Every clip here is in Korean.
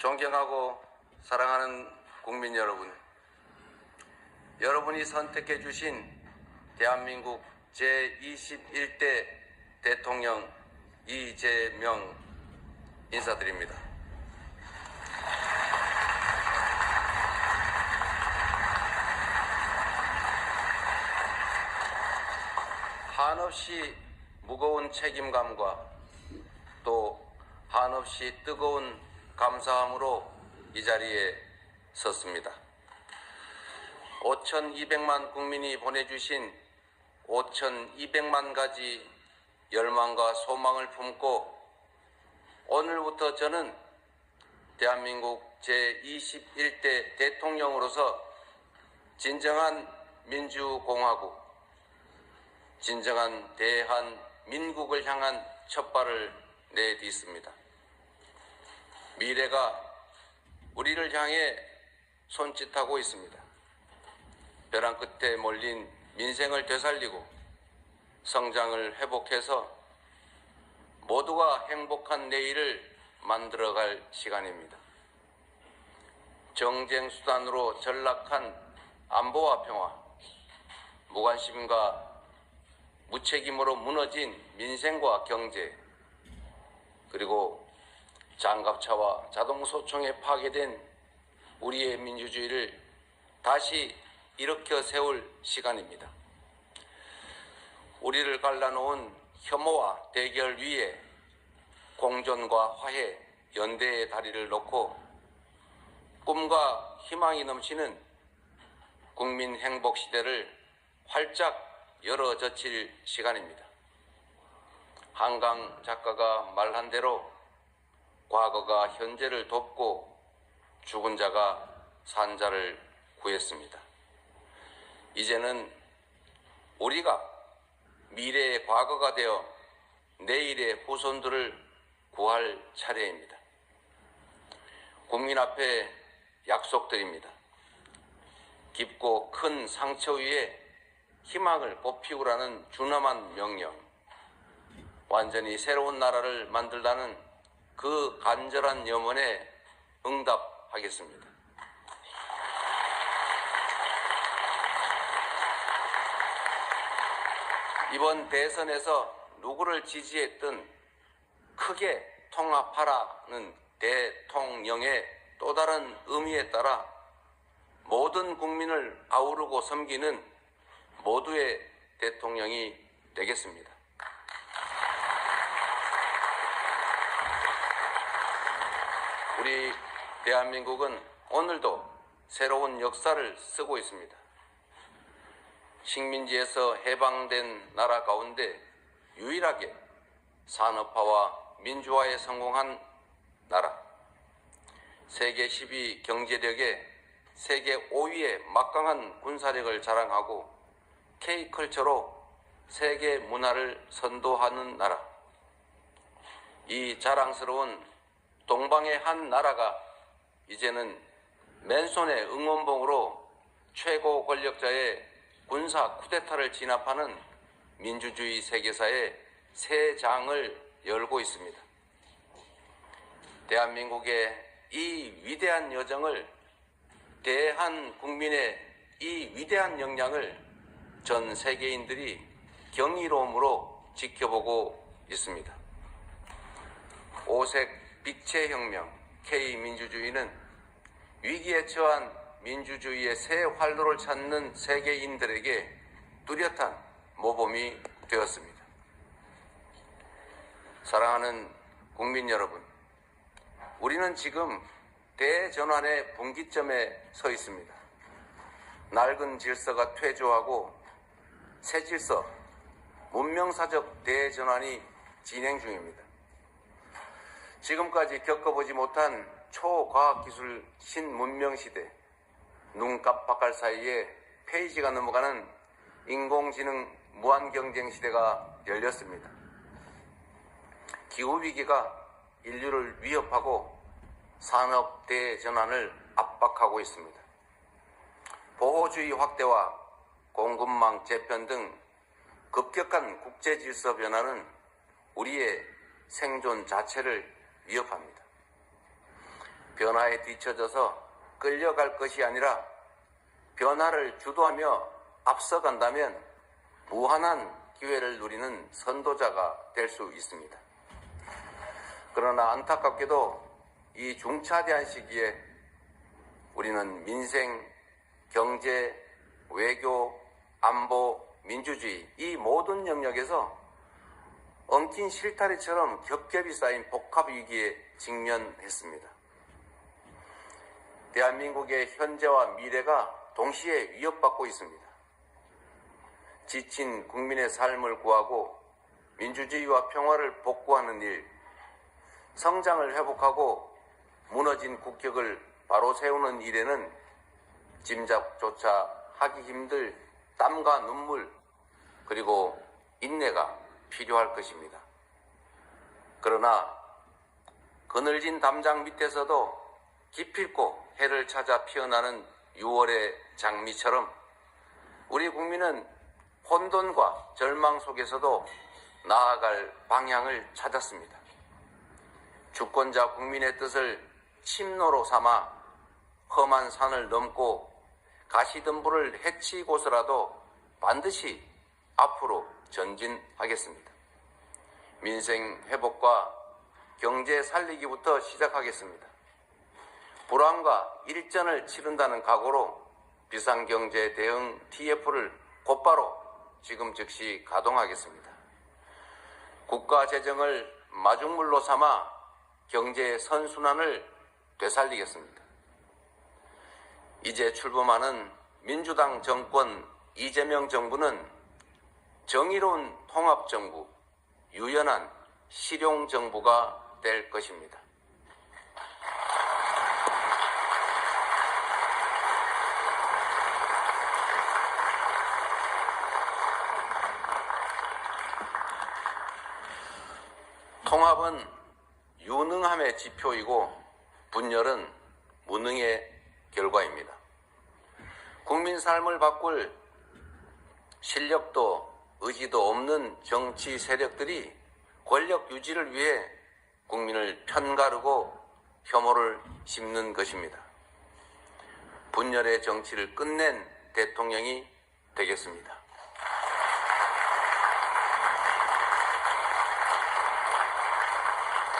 존경하고 사랑하는 국민 여러분, 여러분이 선택해 주신 대한민국 제21대 대통령 이재명 인사드립니다. 한없이 무거운 책임감과 또 한없이 뜨거운 감사함으로 이 자리에 섰습니다. 5,200만 국민이 보내주신 5,200만 가지 열망과 소망을 품고 오늘부터 저는 대한민국 제21대 대통령으로서 진정한 민주공화국, 진정한 대한민국을 향한 첫발을 내딛습니다. 미래가 우리를 향해 손짓하고 있습니다. 벼랑 끝에 몰린 민생을 되살리고 성장을 회복해서 모두가 행복한 내일을 만들어갈 시간입니다. 정쟁 수단으로 전락한 안보와 평화, 무관심과 무책임으로 무너진 민생과 경제, 그리고 장갑차와 자동소총에 파괴된 우리의 민주주의를 다시 일으켜 세울 시간입니다. 우리를 갈라놓은 혐오와 대결 위에 공존과 화해, 연대의 다리를 놓고 꿈과 희망이 넘치는 국민 행복 시대를 활짝 열어젖힐 시간입니다. 한강 작가가 말한 대로 과거가 현재를 돕고 죽은 자가 산 자를 구했습니다. 이제는 우리가 미래의 과거가 되어 내일의 후손들을 구할 차례입니다. 국민 앞에 약속드립니다. 깊고 큰 상처 위에 희망을 꽃피우라는 준엄한 명령, 완전히 새로운 나라를 만들라는 그 간절한 염원에 응답하겠습니다. 이번 대선에서 누구를 지지했든 크게 통합하라는 대통령의 또 다른 의미에 따라 모든 국민을 아우르고 섬기는 모두의 대통령이 되겠습니다. 우리 대한민국은 오늘도 새로운 역사를 쓰고 있습니다. 식민지에서 해방된 나라 가운데 유일하게 산업화와 민주화에 성공한 나라, 세계 10위 경제력에 세계 5위의 막강한 군사력을 자랑하고 K컬처로 세계 문화를 선도하는 나라, 이 자랑스러운 동방의 한 나라가 이제는 맨손의 응원봉으로 최고 권력자의 군사 쿠데타를 진압하는 민주주의 세계사의 새 장을 열고 있습니다. 대한민국의 이 위대한 여정을, 대한국민의 이 위대한 역량을 전 세계인들이 경이로움으로 지켜보고 있습니다. 오색 빛의 혁명, K민주주의는 위기에 처한 민주주의의 새 활로를 찾는 세계인들에게 뚜렷한 모범이 되었습니다. 사랑하는 국민 여러분, 우리는 지금 대전환의 분기점에 서 있습니다. 낡은 질서가 퇴조하고 새 질서, 문명사적 대전환이 진행 중입니다. 지금까지 겪어보지 못한 초과학기술 신문명시대, 눈 깜빡할 사이에 페이지가 넘어가는 인공지능 무한경쟁 시대가 열렸습니다. 기후위기가 인류를 위협하고 산업 대전환을 압박하고 있습니다. 보호주의 확대와 공급망 재편 등 급격한 국제질서 변화는 우리의 생존 자체를 위협합니다. 변화에 뒤처져서 끌려갈 것이 아니라 변화를 주도하며 앞서간다면 무한한 기회를 누리는 선도자가 될 수 있습니다. 그러나 안타깝게도 이 중차대한 시기에 우리는 민생, 경제, 외교, 안보, 민주주의 이 모든 영역에서 엉킨 실타래처럼 겹겹이 쌓인 복합위기에 직면했습니다. 대한민국의 현재와 미래가 동시에 위협받고 있습니다. 지친 국민의 삶을 구하고 민주주의와 평화를 복구하는 일, 성장을 회복하고 무너진 국격을 바로 세우는 일에는 짐작조차 하기 힘들 땀과 눈물 그리고 인내가 필요할 것입니다. 그러나 그늘진 담장 밑에서도 기필코 해를 찾아 피어나는 6월의 장미처럼 우리 국민은 혼돈과 절망 속에서도 나아갈 방향을 찾았습니다. 주권자 국민의 뜻을 침노로 삼아 험한 산을 넘고 가시덤불을 헤치고서라도 반드시 앞으로 전진하겠습니다. 민생 회복과 경제 살리기부터 시작하겠습니다. 불황과 일전을 치른다는 각오로 비상경제 대응 TF를 곧바로 지금 즉시 가동하겠습니다. 국가 재정을 마중물로 삼아 경제 선순환을 되살리겠습니다. 이제 출범하는 민주당 정권 이재명 정부는 정의로운 통합정부, 유연한 실용정부가 될 것입니다. 통합은 유능함의 지표이고 분열은 무능의 결과입니다. 국민 삶을 바꿀 실력도 의지도 없는 정치 세력들이 권력 유지를 위해 국민을 편가르고 혐오를 심는 것입니다. 분열의 정치를 끝낸 대통령이 되겠습니다.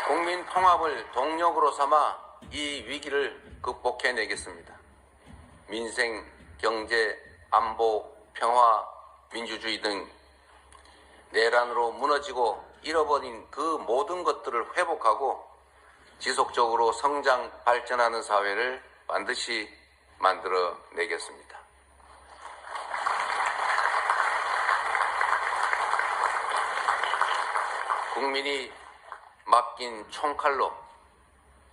국민 통합을 동력으로 삼아 이 위기를 극복해내겠습니다. 민생, 경제, 안보, 평화, 민주주의 등 내란으로 무너지고 잃어버린 그 모든 것들을 회복하고 지속적으로 성장, 발전하는 사회를 반드시 만들어내겠습니다. 국민이 맡긴 총칼로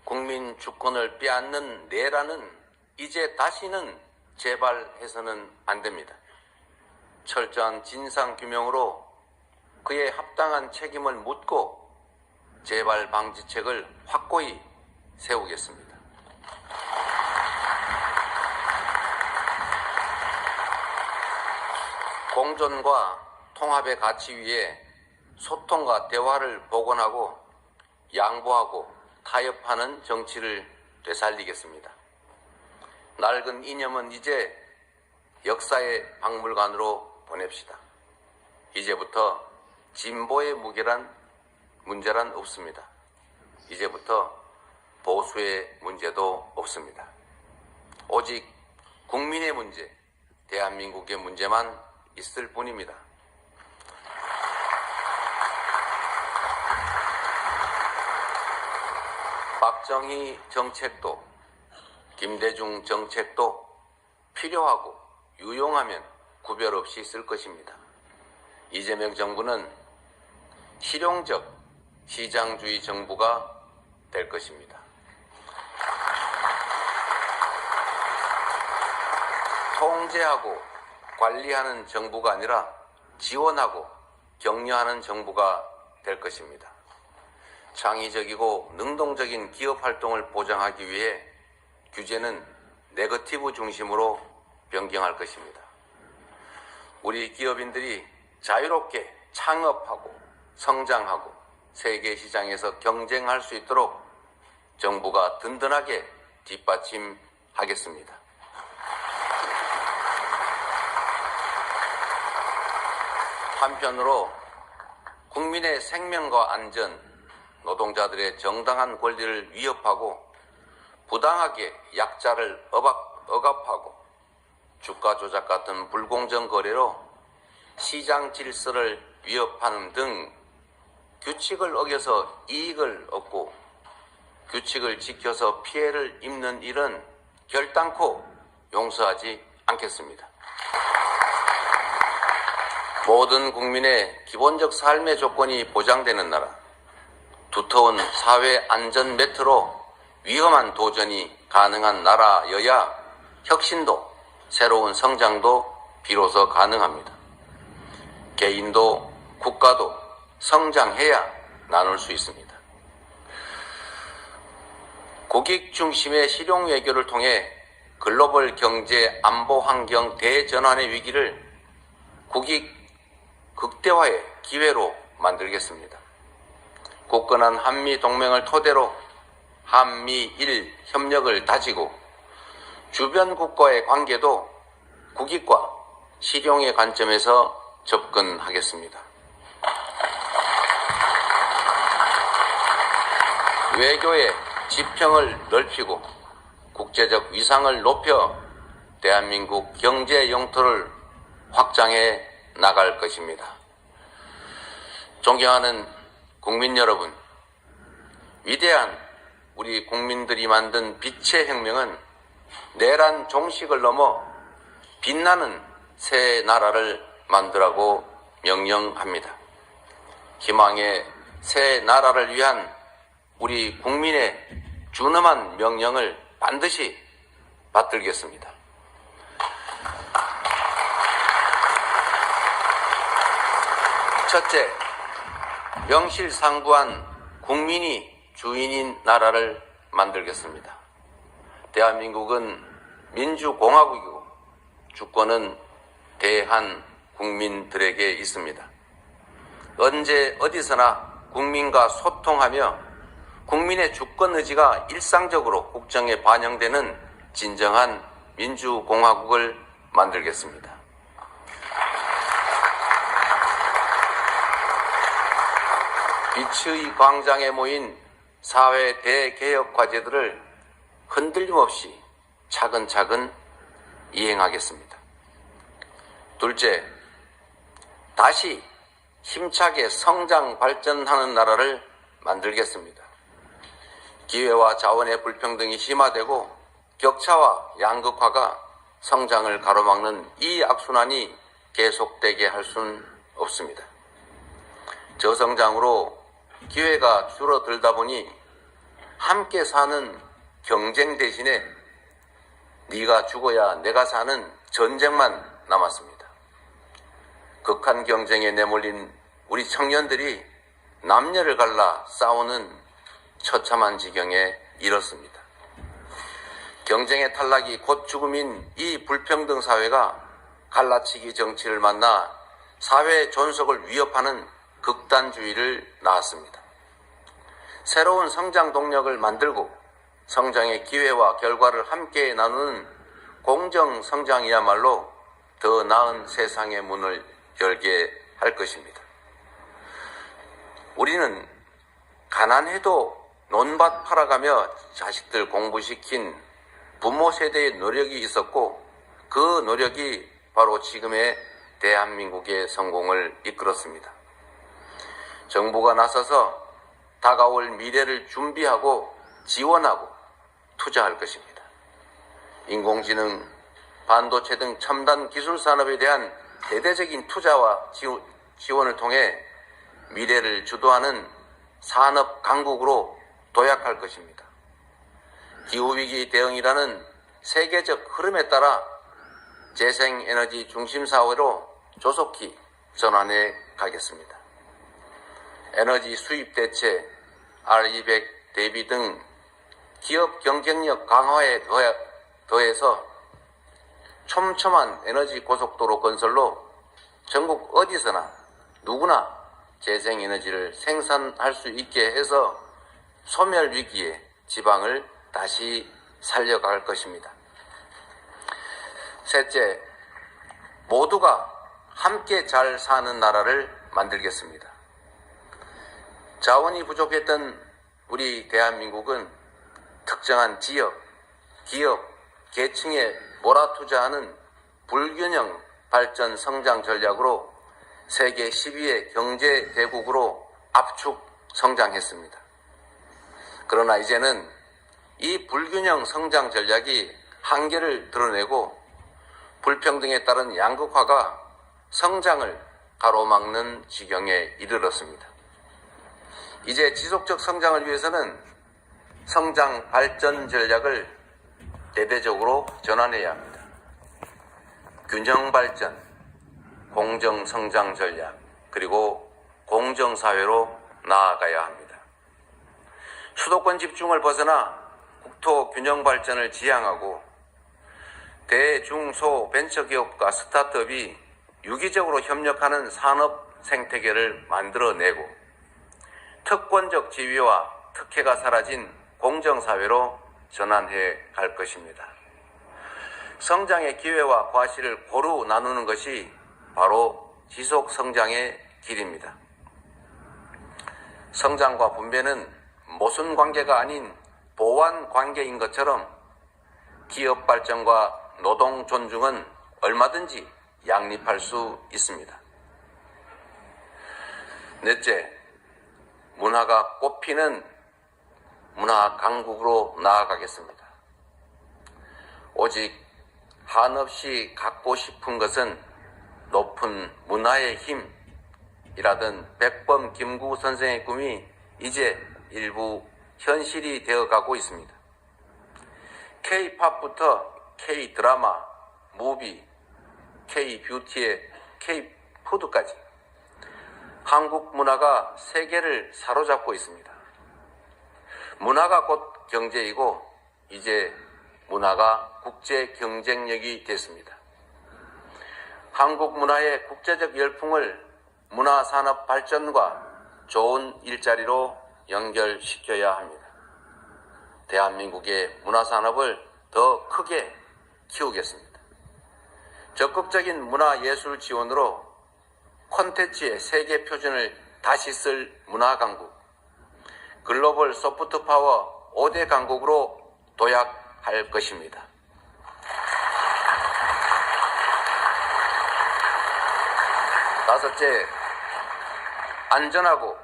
국민 주권을 빼앗는 내란은 이제 다시는 재발해서는 안 됩니다. 철저한 진상규명으로 그에 합당한 책임을 묻고 재발 방지책을 확고히 세우겠습니다. 공존과 통합의 가치 위에 소통과 대화를 복원하고 양보하고 타협하는 정치를 되살리겠습니다. 낡은 이념은 이제 역사의 박물관으로 보냅시다. 이제부터 진보의 문제란 없습니다. 이제부터 보수의 문제도 없습니다. 오직 국민의 문제, 대한민국의 문제만 있을 뿐입니다. 박정희 정책도 김대중 정책도 필요하고 유용하면 구별 없이 쓸 것입니다. 이재명 정부는 실용적 시장주의 정부가 될 것입니다. 통제하고 관리하는 정부가 아니라 지원하고 격려하는 정부가 될 것입니다. 창의적이고 능동적인 기업 활동을 보장하기 위해 규제는 네거티브 중심으로 변경할 것입니다. 우리 기업인들이 자유롭게 창업하고 성장하고 세계 시장에서 경쟁할 수 있도록 정부가 든든하게 뒷받침하겠습니다. 한편으로 국민의 생명과 안전, 노동자들의 정당한 권리를 위협하고 부당하게 약자를 억압하고 주가 조작 같은 불공정 거래로 시장 질서를 위협하는 등 규칙을 어겨서 이익을 얻고 규칙을 지켜서 피해를 입는 일은 결단코 용서하지 않겠습니다. 모든 국민의 기본적 삶의 조건이 보장되는 나라, 두터운 사회 안전 매트로 위험한 도전이 가능한 나라여야 혁신도 새로운 성장도 비로소 가능합니다. 개인도 국가도 성장해야 나눌 수 있습니다. 국익 중심의 실용 외교를 통해 글로벌 경제 안보 환경 대전환의 위기를 국익 극대화의 기회로 만들겠습니다. 굳건한 한미 동맹을 토대로 한미일 협력을 다지고 주변 국가의 관계도 국익과 실용의 관점에서 접근하겠습니다. 외교의 지평을 넓히고 국제적 위상을 높여 대한민국 경제 영토를 확장해 나갈 것입니다. 존경하는 국민 여러분, 위대한 우리 국민들이 만든 빛의 혁명은 내란 종식을 넘어 빛나는 새 나라를 만들라고 명령합니다. 희망의 새 나라를 위한 우리 국민의 준엄한 명령을 반드시 받들겠습니다. 첫째, 명실상부한 국민이 주인인 나라를 만들겠습니다. 대한민국은 민주공화국이고 주권은 대한 국민들에게 있습니다. 언제 어디서나 국민과 소통하며 국민의 주권 의지가 일상적으로 국정에 반영되는 진정한 민주공화국을 만들겠습니다. 빛의 광장에 모인 사회 대개혁 과제들을 흔들림 없이 차근차근 이행하겠습니다. 둘째, 다시 힘차게 성장 발전하는 나라를 만들겠습니다. 기회와 자원의 불평등이 심화되고 격차와 양극화가 성장을 가로막는 이 악순환이 계속되게 할 수는 없습니다. 저성장으로 기회가 줄어들다 보니 함께 사는 경쟁 대신에 네가 죽어야 내가 사는 전쟁만 남았습니다. 극한 경쟁에 내몰린 우리 청년들이 남녀를 갈라 싸우는 처참한 지경에 이르렀습니다. 경쟁의 탈락이 곧 죽음인 이 불평등 사회가 갈라치기 정치를 만나 사회 존속을 위협하는 극단주의를 낳았습니다. 새로운 성장 동력을 만들고 성장의 기회와 결과를 함께 나누는 공정 성장이야말로 더 나은 세상의 문을 열게 할 것입니다. 우리는 가난해도 논밭 팔아가며 자식들 공부시킨 부모 세대의 노력이 있었고 그 노력이 바로 지금의 대한민국의 성공을 이끌었습니다. 정부가 나서서 다가올 미래를 준비하고 지원하고 투자할 것입니다. 인공지능, 반도체 등 첨단 기술 산업에 대한 대대적인 투자와 지원을 통해 미래를 주도하는 산업 강국으로 도약할 것입니다. 기후위기 대응이라는 세계적 흐름에 따라 재생에너지 중심 사회로 조속히 전환해 가겠습니다. 에너지 수입 대체, R200 대비 등 기업 경쟁력 강화에 더해서 촘촘한 에너지 고속도로 건설로 전국 어디서나 누구나 재생에너지를 생산할 수 있게 해서 소멸 위기에 지방을 다시 살려갈 것입니다. 셋째, 모두가 함께 잘 사는 나라를 만들겠습니다. 자원이 부족했던 우리 대한민국은 특정한 지역, 기업, 계층에 몰아투자하는 불균형 발전 성장 전략으로 세계 10위의 경제 대국으로 압축 성장했습니다. 그러나 이제는 이 불균형 성장 전략이 한계를 드러내고 불평등에 따른 양극화가 성장을 가로막는 지경에 이르렀습니다. 이제 지속적 성장을 위해서는 성장 발전 전략을 대대적으로 전환해야 합니다. 균형 발전, 공정 성장 전략, 그리고 공정 사회로 나아가야 합니다. 수도권 집중을 벗어나 국토 균형 발전을 지향하고 대중소 벤처기업과 스타트업이 유기적으로 협력하는 산업 생태계를 만들어내고 특권적 지위와 특혜가 사라진 공정사회로 전환해 갈 것입니다. 성장의 기회와 과실을 고루 나누는 것이 바로 지속 성장의 길입니다. 성장과 분배는 모순 관계가 아닌 보완 관계인 것처럼 기업 발전과 노동 존중은 얼마든지 양립할 수 있습니다. 넷째, 문화가 꽃피는 문화 강국으로 나아가겠습니다. 오직 한없이 갖고 싶은 것은 높은 문화의 힘이라던 백범 김구 선생의 꿈이 이제 일부 현실이 되어가고 있습니다. K-팝부터 K-드라마, 무비, K-뷰티의 K-푸드까지 한국 문화가 세계를 사로잡고 있습니다. 문화가 곧 경제이고 이제 문화가 국제 경쟁력이 됐습니다. 한국 문화의 국제적 열풍을 문화산업 발전과 좋은 일자리로 연결시켜야 합니다. 대한민국의 문화산업을 더 크게 키우겠습니다. 적극적인 문화예술 지원으로 콘텐츠의 세계 표준을 다시 쓸 문화강국, 글로벌 소프트파워 5대 강국으로 도약할 것입니다. 다섯째, 안전하고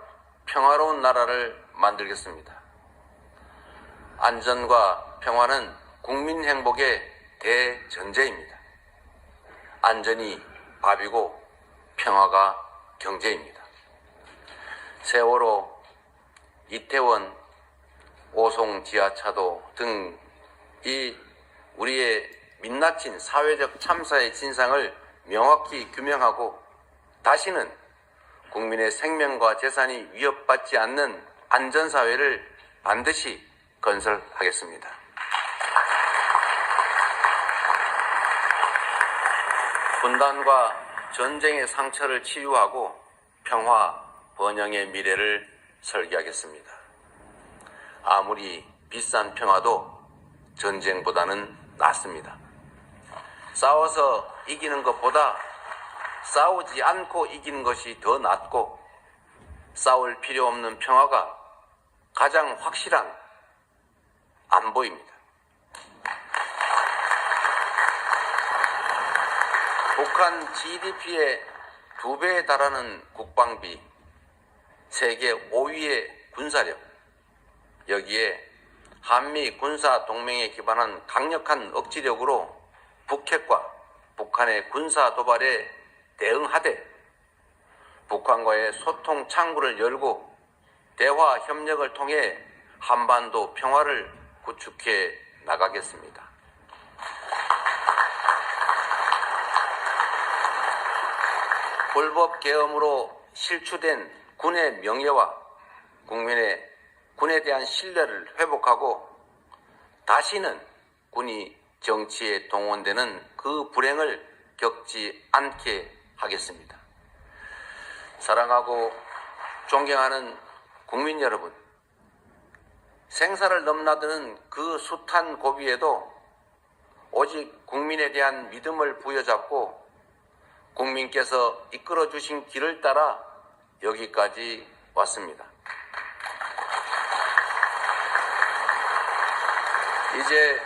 평화로운 나라를 만들겠습니다. 안전과 평화는 국민 행복의 대전제입니다. 안전이 밥이고 평화가 경제입니다. 세월호, 이태원, 오송 지하차도 등 이 우리의 민낯진 사회적 참사의 진상을 명확히 규명하고 다시는 국민의 생명과 재산이 위협받지 않는 안전사회를 반드시 건설하겠습니다. 분단과 전쟁의 상처를 치유하고 평화, 번영의 미래를 설계하겠습니다. 아무리 비싼 평화도 전쟁보다는 낫습니다. 싸워서 이기는 것보다 싸우지 않고 이기는 것이 더 낫고 싸울 필요 없는 평화가 가장 확실한 안보입니다. 북한 GDP의 2배에 달하는 국방비, 세계 5위의 군사력, 여기에 한미 군사 동맹에 기반한 강력한 억지력으로 북핵과 북한의 군사 도발에 대응하되 북한과의 소통 창구를 열고 대화 협력을 통해 한반도 평화를 구축해 나가겠습니다. 불법 계엄으로 실추된 군의 명예와 군에 대한 신뢰를 회복하고 다시는 군이 정치에 동원되는 그 불행을 겪지 않게 하겠습니다. 사랑하고 존경하는 국민 여러분, 생사를 넘나드는 그 숱한 고비에도 오직 국민에 대한 믿음을 부여잡고 국민께서 이끌어 주신 길을 따라 여기까지 왔습니다. 이제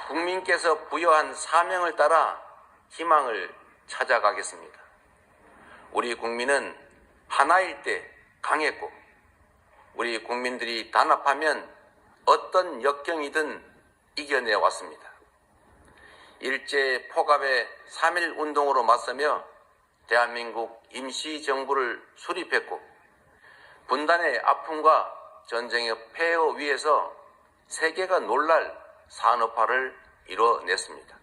국민께서 부여한 사명을 따라 희망을 찾아가겠습니다. 우리 국민은 하나일 때 강했고 우리 국민들이 단합하면 어떤 역경이든 이겨내 왔습니다. 일제 포갑의 3.1 운동으로 맞서며 대한민국 임시정부를 수립했고 분단의 아픔과 전쟁의 폐허 위에서 세계가 놀랄 산업화를 이뤄냈습니다.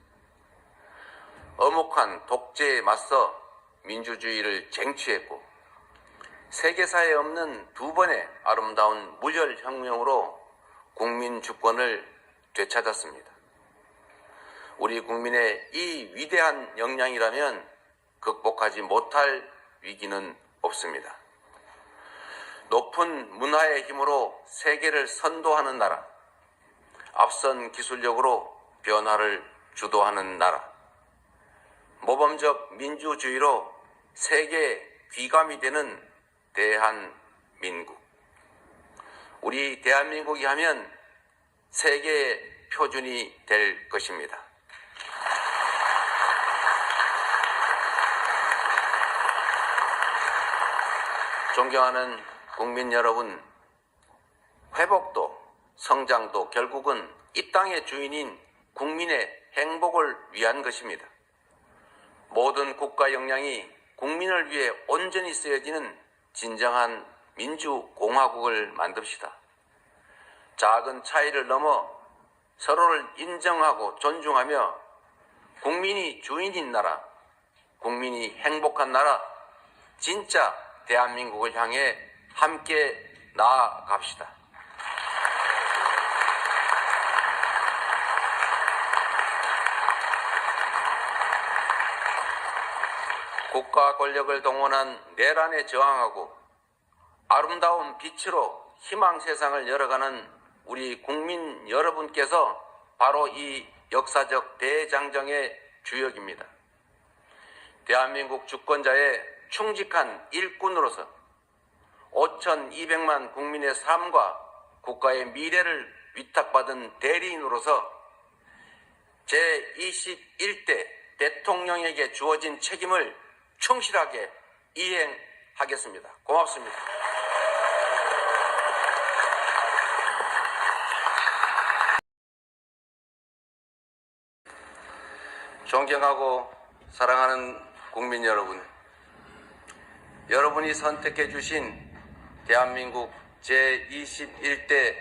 엄혹한 독재에 맞서 민주주의를 쟁취했고 세계사에 없는 두 번의 아름다운 무혈혁명으로 국민 주권을 되찾았습니다. 우리 국민의 이 위대한 역량이라면 극복하지 못할 위기는 없습니다. 높은 문화의 힘으로 세계를 선도하는 나라, 앞선 기술력으로 변화를 주도하는 나라, 모범적 민주주의로 세계 귀감이 되는 대한민국. 우리 대한민국이 하면 세계의 표준이 될 것입니다. 존경하는 국민 여러분, 회복도 성장도 결국은 이 땅의 주인인 국민의 행복을 위한 것입니다. 모든 국가 역량이 국민을 위해 온전히 쓰여지는 진정한 민주공화국을 만듭시다. 작은 차이를 넘어 서로를 인정하고 존중하며 국민이 주인인 나라, 국민이 행복한 나라, 진짜 대한민국을 향해 함께 나아갑시다. 국가 권력을 동원한 내란에 저항하고 아름다운 빛으로 희망 세상을 열어가는 우리 국민 여러분께서 바로 이 역사적 대장정의 주역입니다. 대한민국 주권자의 충직한 일꾼으로서 5,200만 국민의 삶과 국가의 미래를 위탁받은 대리인으로서 제21대 대통령에게 주어진 책임을 충실하게 이행하겠습니다. 고맙습니다. 존경하고 사랑하는 국민 여러분, 여러분이 선택해 주신 대한민국 제21대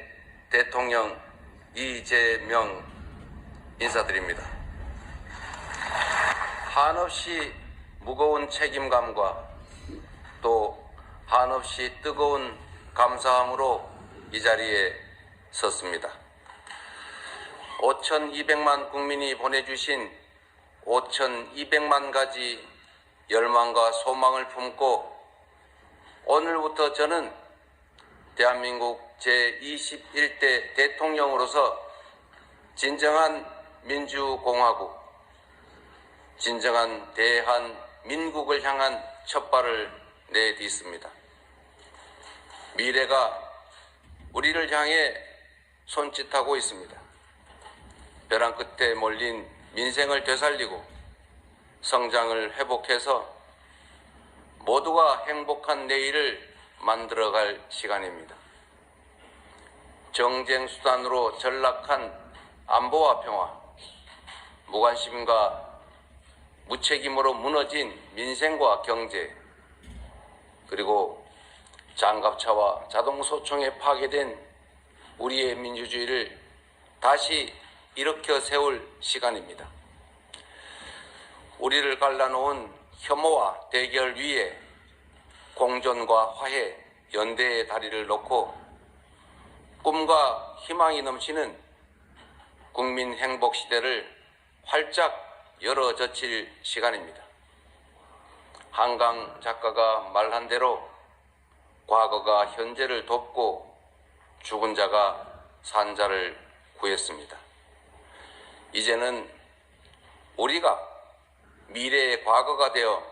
대통령 이재명 인사드립니다. 한없이 무거운 책임감과 또 한없이 뜨거운 감사함으로 이 자리에 섰습니다. 5,200만 국민이 보내주신 5,200만 가지 열망과 소망을 품고 오늘부터 저는 대한민국 제21대 대통령으로서 진정한 민주공화국, 진정한 대한민국을 향한 첫발을 내딛습니다. 미래가 우리를 향해 손짓하고 있습니다. 벼랑 끝에 몰린 민생을 되살리고 성장을 회복해서 모두가 행복한 내일을 만들어갈 시간입니다. 정쟁 수단으로 전락한 안보와 평화, 무관심과 무책임으로 무너진 민생과 경제, 그리고 장갑차와 자동소총에 파괴된 우리의 민주주의를 다시 일으켜 세울 시간입니다. 우리를 갈라놓은 혐오와 대결 위에 공존과 화해, 연대의 다리를 놓고 꿈과 희망이 넘치는 국민 행복 시대를 활짝 열어젖힐 시간입니다. 한강 작가가 말한 대로 과거가 현재를 돕고 죽은 자가 산자를 구했습니다. 이제는 우리가 미래의 과거가 되어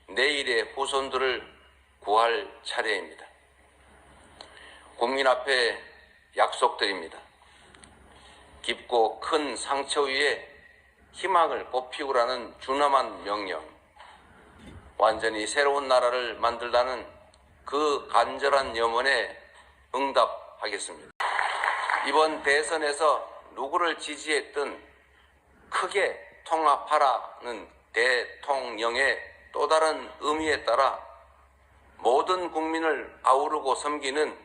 내일의 후손들을 구할 차례입니다. 국민 앞에 약속드립니다. 깊고 큰 상처 위에 희망을 꽃피우라는 준엄한 명령, 완전히 새로운 나라를 만들다는 그 간절한 염원에 응답하겠습니다. 이번 대선에서 누구를 지지했든 크게 통합하라는 대통령의 또 다른 의미에 따라 모든 국민을 아우르고 섬기는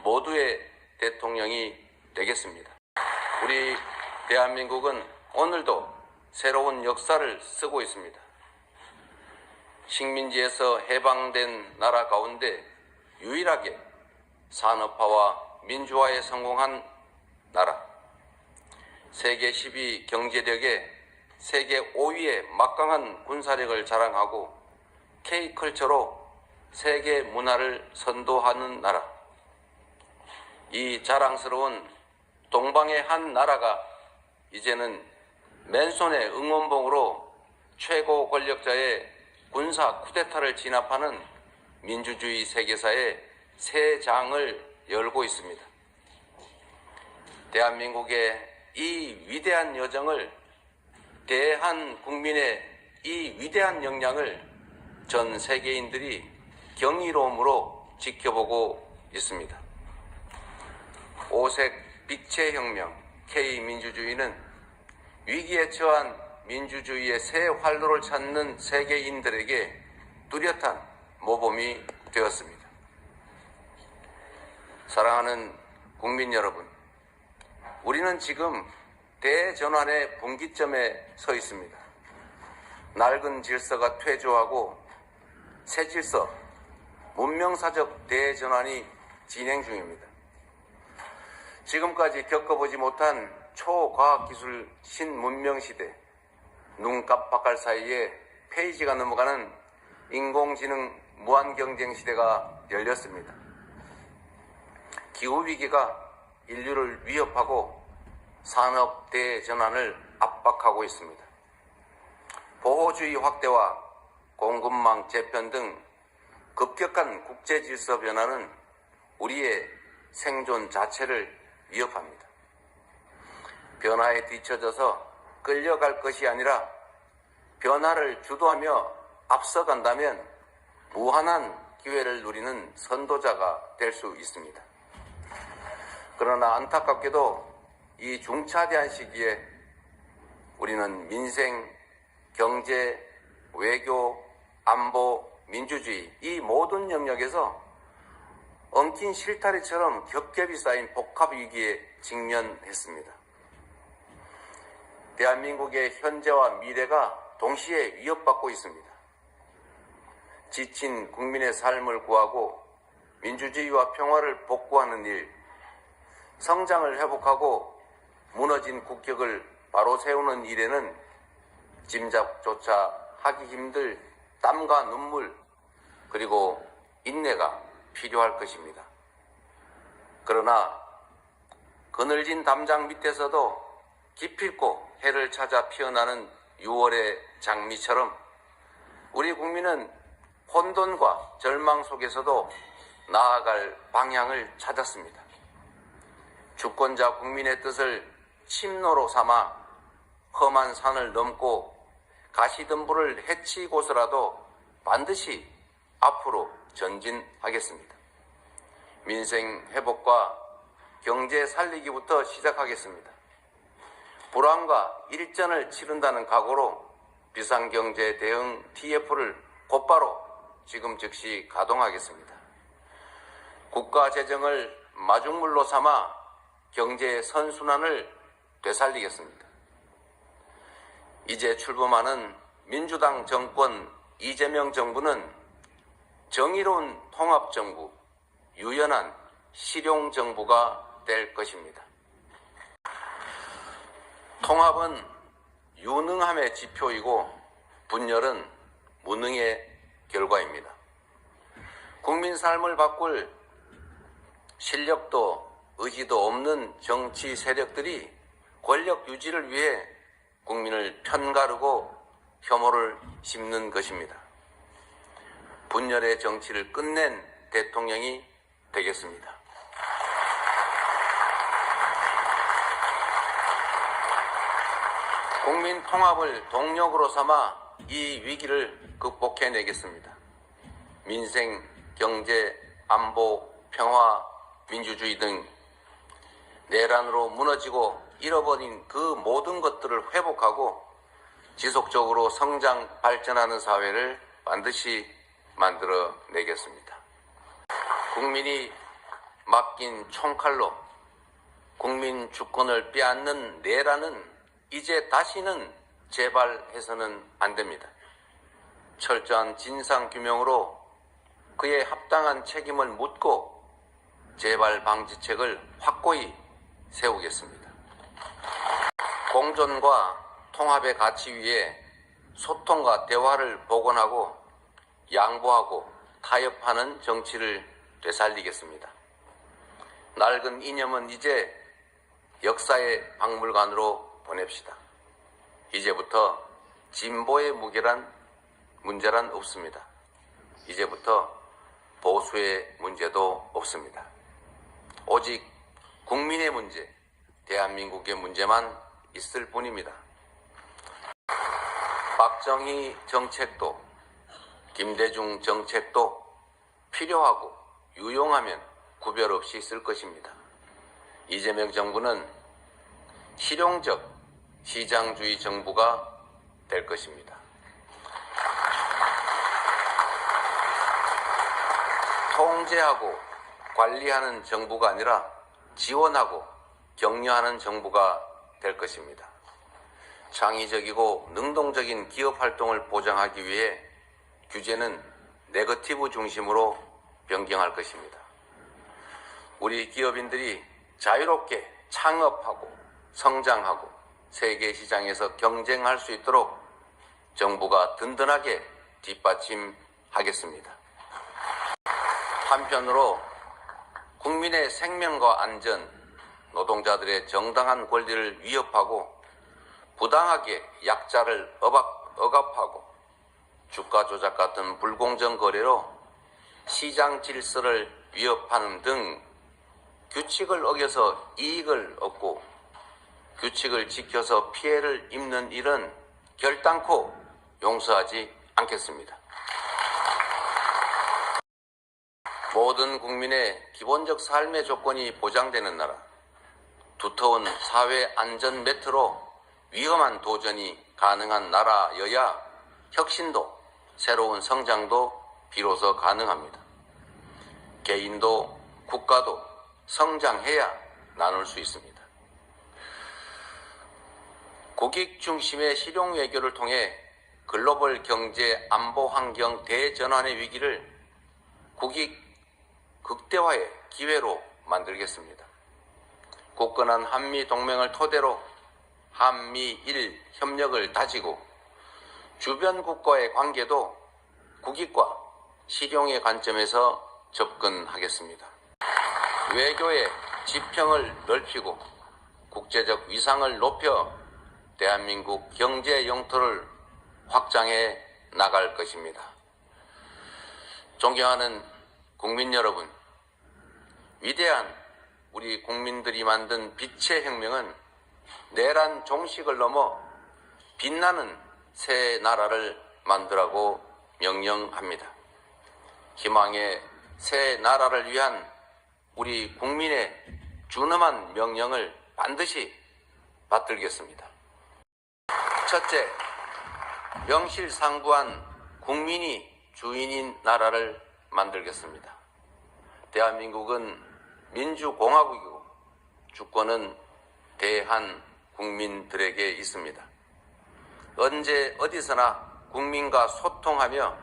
모두의 대통령이 되겠습니다. 우리 대한민국은 오늘도 새로운 역사를 쓰고 있습니다. 식민지에서 해방된 나라 가운데 유일하게 산업화와 민주화에 성공한 나라, 세계 10위 경제력에 세계 5위의 막강한 군사력을 자랑하고 K컬처로 세계 문화를 선도하는 나라, 이 자랑스러운 동방의 한 나라가 이제는 맨손의 응원봉으로 최고 권력자의 군사 쿠데타를 진압하는 민주주의 세계사의 새 장을 열고 있습니다. 대한민국의 이 위대한 여정을, 대한국민의 이 위대한 역량을 전 세계인들이 경이로움으로 지켜보고 있습니다. 오색 빛의 혁명 K민주주의는 위기에 처한 민주주의의 새 활로를 찾는 세계인들에게 뚜렷한 모범이 되었습니다. 사랑하는 국민 여러분, 우리는 지금 대전환의 분기점에 서 있습니다. 낡은 질서가 퇴조하고 새 질서, 문명사적 대전환이 진행 중입니다. 지금까지 겪어보지 못한 초과학기술 신문명시대, 눈 깜빡할 사이에 페이지가 넘어가는 인공지능 무한경쟁시대가 열렸습니다. 기후위기가 인류를 위협하고 산업 대전환을 압박하고 있습니다. 보호주의 확대와 공급망 재편 등 급격한 국제질서 변화는 우리의 생존 자체를 위협합니다. 변화에 뒤처져서 끌려갈 것이 아니라 변화를 주도하며 앞서간다면 무한한 기회를 누리는 선도자가 될 수 있습니다. 그러나 안타깝게도 이 중차대한 시기에 우리는 민생, 경제, 외교, 안보, 민주주의 이 모든 영역에서 엉킨 실타래처럼 겹겹이 쌓인 복합위기에 직면했습니다. 대한민국의 현재와 미래가 동시에 위협받고 있습니다. 지친 국민의 삶을 구하고 민주주의와 평화를 복구하는 일, 성장을 회복하고 무너진 국격을 바로 세우는 일에는 짐작조차 하기 힘들 땀과 눈물 그리고 인내가 필요할 것입니다. 그러나 그늘진 담장 밑에서도 기필코 해를 찾아 피어나는 6월의 장미처럼 우리 국민은 혼돈과 절망 속에서도 나아갈 방향을 찾았습니다. 주권자 국민의 뜻을 침노로 삼아 험한 산을 넘고 가시덤불을 헤치고서라도 반드시 앞으로 전진하겠습니다. 민생 회복과 경제 살리기부터 시작하겠습니다. 불황과 일전을 치른다는 각오로 비상경제 대응 TF를 곧바로 지금 즉시 가동하겠습니다. 국가 재정을 마중물로 삼아 경제 선순환을 되살리겠습니다. 이제 출범하는 민주당 정권 이재명 정부는 정의로운 통합정부, 유연한 실용정부가 될 것입니다. 통합은 유능함의 지표이고 분열은 무능의 결과입니다. 국민 삶을 바꿀 실력도 의지도 없는 정치 세력들이 권력 유지를 위해 국민을 편가르고 혐오를 심는 것입니다. 분열의 정치를 끝낸 대통령이 되겠습니다. 국민 통합을 동력으로 삼아 이 위기를 극복해내겠습니다. 민생, 경제, 안보, 평화, 민주주의 등 내란으로 무너지고 잃어버린 그 모든 것들을 회복하고 지속적으로 성장, 발전하는 사회를 반드시 만들어내겠습니다. 국민이 맡긴 총칼로 국민 주권을 빼앗는 내란은 이제 다시는 재발해서는 안 됩니다. 철저한 진상규명으로 그의 합당한 책임을 묻고 재발 방지책을 확고히 세우겠습니다. 공존과 통합의 가치 위에 소통과 대화를 복원하고 양보하고 타협하는 정치를 되살리겠습니다. 낡은 이념은 이제 역사의 박물관으로 보냅시다. 이제부터 진보의 문제란 없습니다. 이제부터 보수의 문제도 없습니다. 오직 국민의 문제, 대한민국의 문제만 있을 뿐입니다. 박정희 정책도 김대중 정책도 필요하고 유용하면 구별 없이 쓸 것입니다. 이재명 정부는 실용적 시장주의 정부가 될 것입니다. 통제하고 관리하는 정부가 아니라 지원하고 격려하는 정부가 될 것입니다. 창의적이고 능동적인 기업 활동을 보장하기 위해 규제는 네거티브 중심으로 변경할 것입니다. 우리 기업인들이 자유롭게 창업하고 성장하고 세계 시장에서 경쟁할 수 있도록 정부가 든든하게 뒷받침하겠습니다. 한편으로 국민의 생명과 안전, 노동자들의 정당한 권리를 위협하고 부당하게 약자를 억압하고 주가 조작 같은 불공정 거래로 시장 질서를 위협하는 등 규칙을 어겨서 이익을 얻고 규칙을 지켜서 피해를 입는 일은 결단코 용서하지 않겠습니다. 모든 국민의 기본적 삶의 조건이 보장되는 나라, 두터운 사회 안전 매트로 위험한 도전이 가능한 나라여야 혁신도 새로운 성장도 비로소 가능합니다. 개인도 국가도 성장해야 나눌 수 있습니다. 국익 중심의 실용 외교를 통해 글로벌 경제 안보 환경 대전환의 위기를 국익 극대화의 기회로 만들겠습니다. 굳건한 한미 동맹을 토대로 한미일 협력을 다지고 주변 국가의 관계도 국익과 실용의 관점에서 접근하겠습니다. 외교의 지평을 넓히고 국제적 위상을 높여 대한민국 경제 영토를 확장해 나갈 것입니다. 존경하는 국민 여러분, 위대한 우리 국민들이 만든 빛의 혁명은 내란 종식을 넘어 빛나는 새 나라를 만들라고 명령합니다. 희망의 새 나라를 위한 우리 국민의 준엄한 명령을 반드시 받들겠습니다. 첫째, 명실상부한 국민이 주인인 나라를 만들겠습니다. 대한민국은 민주공화국이고 주권은 대한 국민들에게 있습니다. 언제 어디서나 국민과 소통하며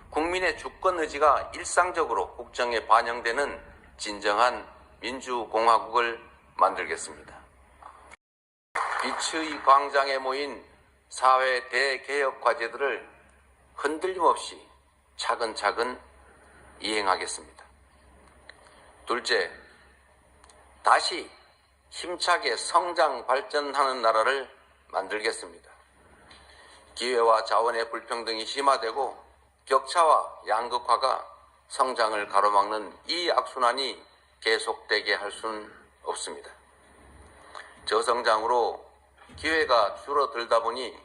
국민의 주권 의지가 일상적으로 국정에 반영되는 진정한 민주공화국을 만들겠습니다. 빛의 광장에 모인 사회 대개혁 과제들을 흔들림 없이 차근차근 이행하겠습니다. 둘째, 다시 힘차게 성장 발전하는 나라를 만들겠습니다. 기회와 자원의 불평등이 심화되고 격차와 양극화가 성장을 가로막는 이 악순환이 계속되게 할 수는 없습니다. 저성장으로 기회가 줄어들다 보니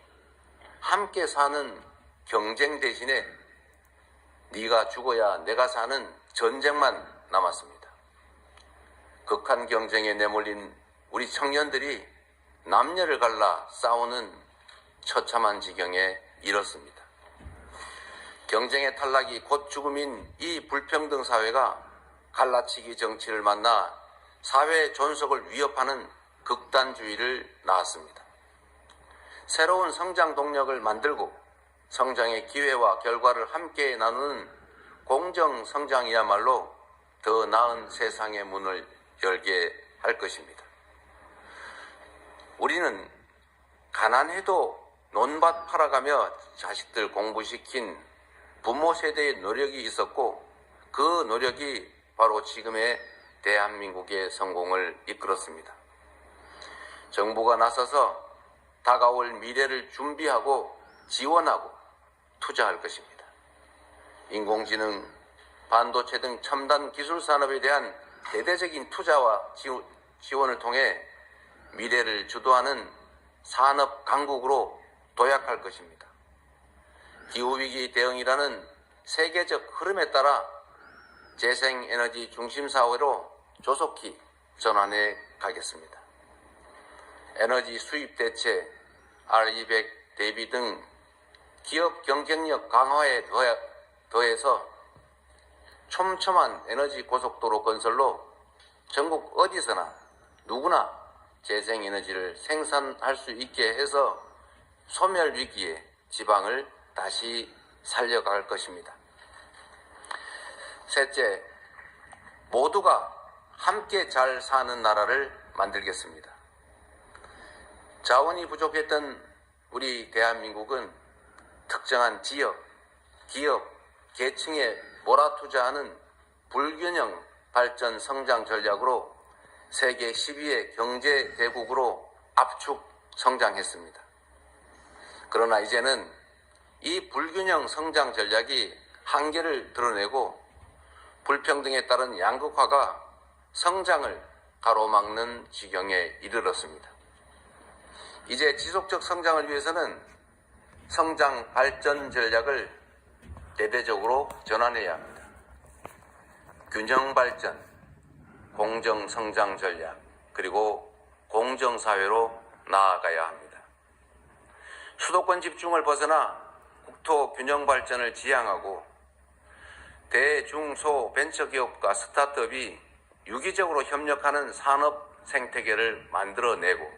함께 사는 경쟁 대신에 네가 죽어야 내가 사는 전쟁만 남았습니다. 극한 경쟁에 내몰린 우리 청년들이 남녀를 갈라 싸우는 처참한 지경에 이르렀습니다. 경쟁의 탈락이 곧 죽음인 이 불평등 사회가 갈라치기 정치를 만나 사회 존속을 위협하는 극단주의를 낳았습니다. 새로운 성장 동력을 만들고 성장의 기회와 결과를 함께 나누는 공정 성장이야말로 더 나은 세상의 문을 열게 할 것입니다. 우리는 가난해도 논밭 팔아가며 자식들 공부시킨 부모 세대의 노력이 있었고 그 노력이 바로 지금의 대한민국의 성공을 이끌었습니다. 정부가 나서서 다가올 미래를 준비하고 지원하고 투자할 것입니다. 인공지능, 반도체 등 첨단 기술 산업에 대한 대대적인 투자와 지원을 통해 미래를 주도하는 산업 강국으로 도약할 것입니다. 기후위기 대응이라는 세계적 흐름에 따라 재생에너지 중심 사회로 조속히 전환해 가겠습니다. 에너지 수입 대체, R200 대비 등 기업 경쟁력 강화에 더해서 촘촘한 에너지 고속도로 건설로 전국 어디서나 누구나 재생에너지를 생산할 수 있게 해서 소멸 위기에 지방을 다시 살려갈 것입니다. 셋째, 모두가 함께 잘 사는 나라를 만들겠습니다. 자원이 부족했던 우리 대한민국은 특정한 지역, 기업, 계층에 몰아투자하는 불균형 발전 성장 전략으로 세계 10위의 경제 대국으로 압축 성장했습니다. 그러나 이제는 이 불균형 성장 전략이 한계를 드러내고 불평등에 따른 양극화가 성장을 가로막는 지경에 이르렀습니다. 이제 지속적 성장을 위해서는 성장 발전 전략을 대대적으로 전환해야 합니다. 균형 발전, 공정 성장 전략, 그리고 공정 사회로 나아가야 합니다. 수도권 집중을 벗어나 국토 균형 발전을 지향하고 대중소 벤처기업과 스타트업이 유기적으로 협력하는 산업 생태계를 만들어내고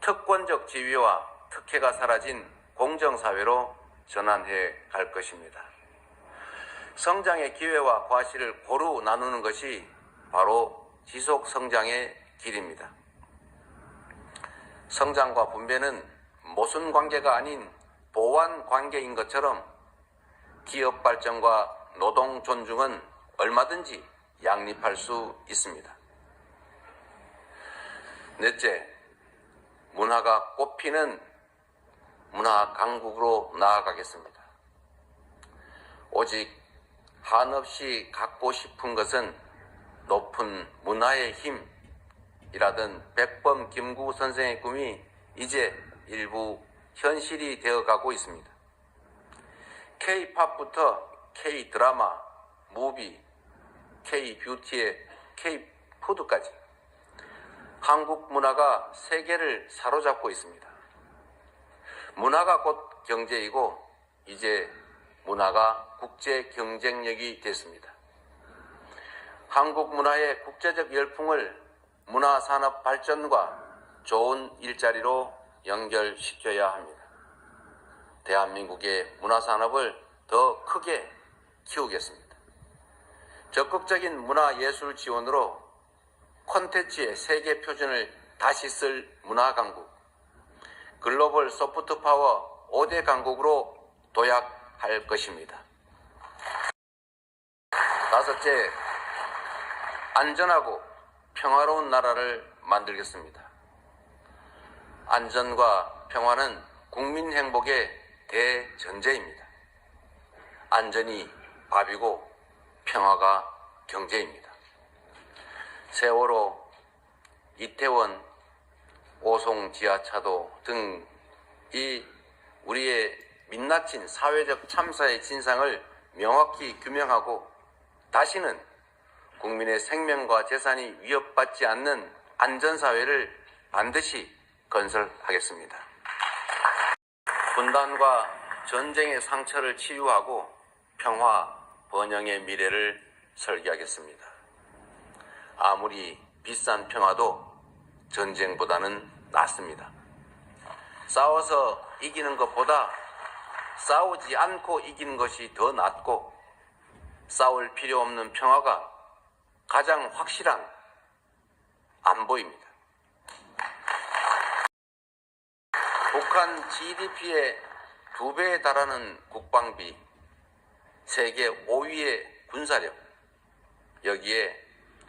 특권적 지위와 특혜가 사라진 공정사회로 전환해 갈 것입니다. 성장의 기회와 과실을 고루 나누는 것이 바로 지속 성장의 길입니다. 성장과 분배는 모순 관계가 아닌 보완 관계인 것처럼 기업 발전과 노동 존중은 얼마든지 양립할 수 있습니다. 넷째, 문화가 꽃피는 문화 강국으로 나아가겠습니다. 오직 한없이 갖고 싶은 것은 높은 문화의 힘이라던 백범 김구 선생의 꿈이 이제 일부 현실이 되어가고 있습니다. K-팝부터 K-드라마, 무비, K-뷰티의 K-푸드까지 한국 문화가 세계를 사로잡고 있습니다. 문화가 곧 경제이고 이제 문화가 국제 경쟁력이 됐습니다. 한국 문화의 국제적 열풍을 문화산업 발전과 좋은 일자리로 연결시켜야 합니다. 대한민국의 문화산업을 더 크게 키우겠습니다. 적극적인 문화예술 지원으로 콘텐츠의 세계 표준을 다시 쓸 문화강국, 글로벌 소프트파워 5대 강국으로 도약할 것입니다. 다섯째, 안전하고 평화로운 나라를 만들겠습니다. 안전과 평화는 국민 행복의 대전제입니다. 안전이 밥이고 평화가 경제입니다. 세월호, 이태원, 오송 지하차도 등 이 우리의 민낯진 사회적 참사의 진상을 명확히 규명하고 다시는 국민의 생명과 재산이 위협받지 않는 안전사회를 반드시 건설하겠습니다. 분단과 전쟁의 상처를 치유하고 평화, 번영의 미래를 설계하겠습니다. 아무리 비싼 평화도 전쟁보다는 낫습니다. 싸워서 이기는 것보다 싸우지 않고 이기는 것이 더 낫고 싸울 필요 없는 평화가 가장 확실한 안보입니다. 북한 GDP의 2배에 달하는 국방비, 세계 5위의 군사력, 여기에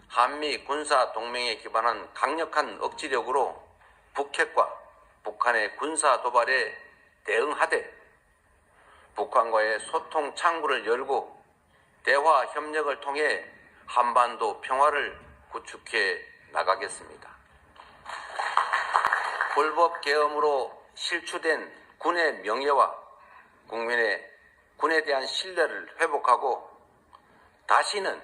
한미 군사 동맹에 기반한 강력한 억지력으로 북핵과 북한의 군사 도발에 대응하되 북한과의 소통 창구를 열고 대화 협력을 통해 한반도 평화를 구축해 나가겠습니다. 불법 계엄으로 실추된 군의 명예와 군에 대한 신뢰를 회복하고 다시는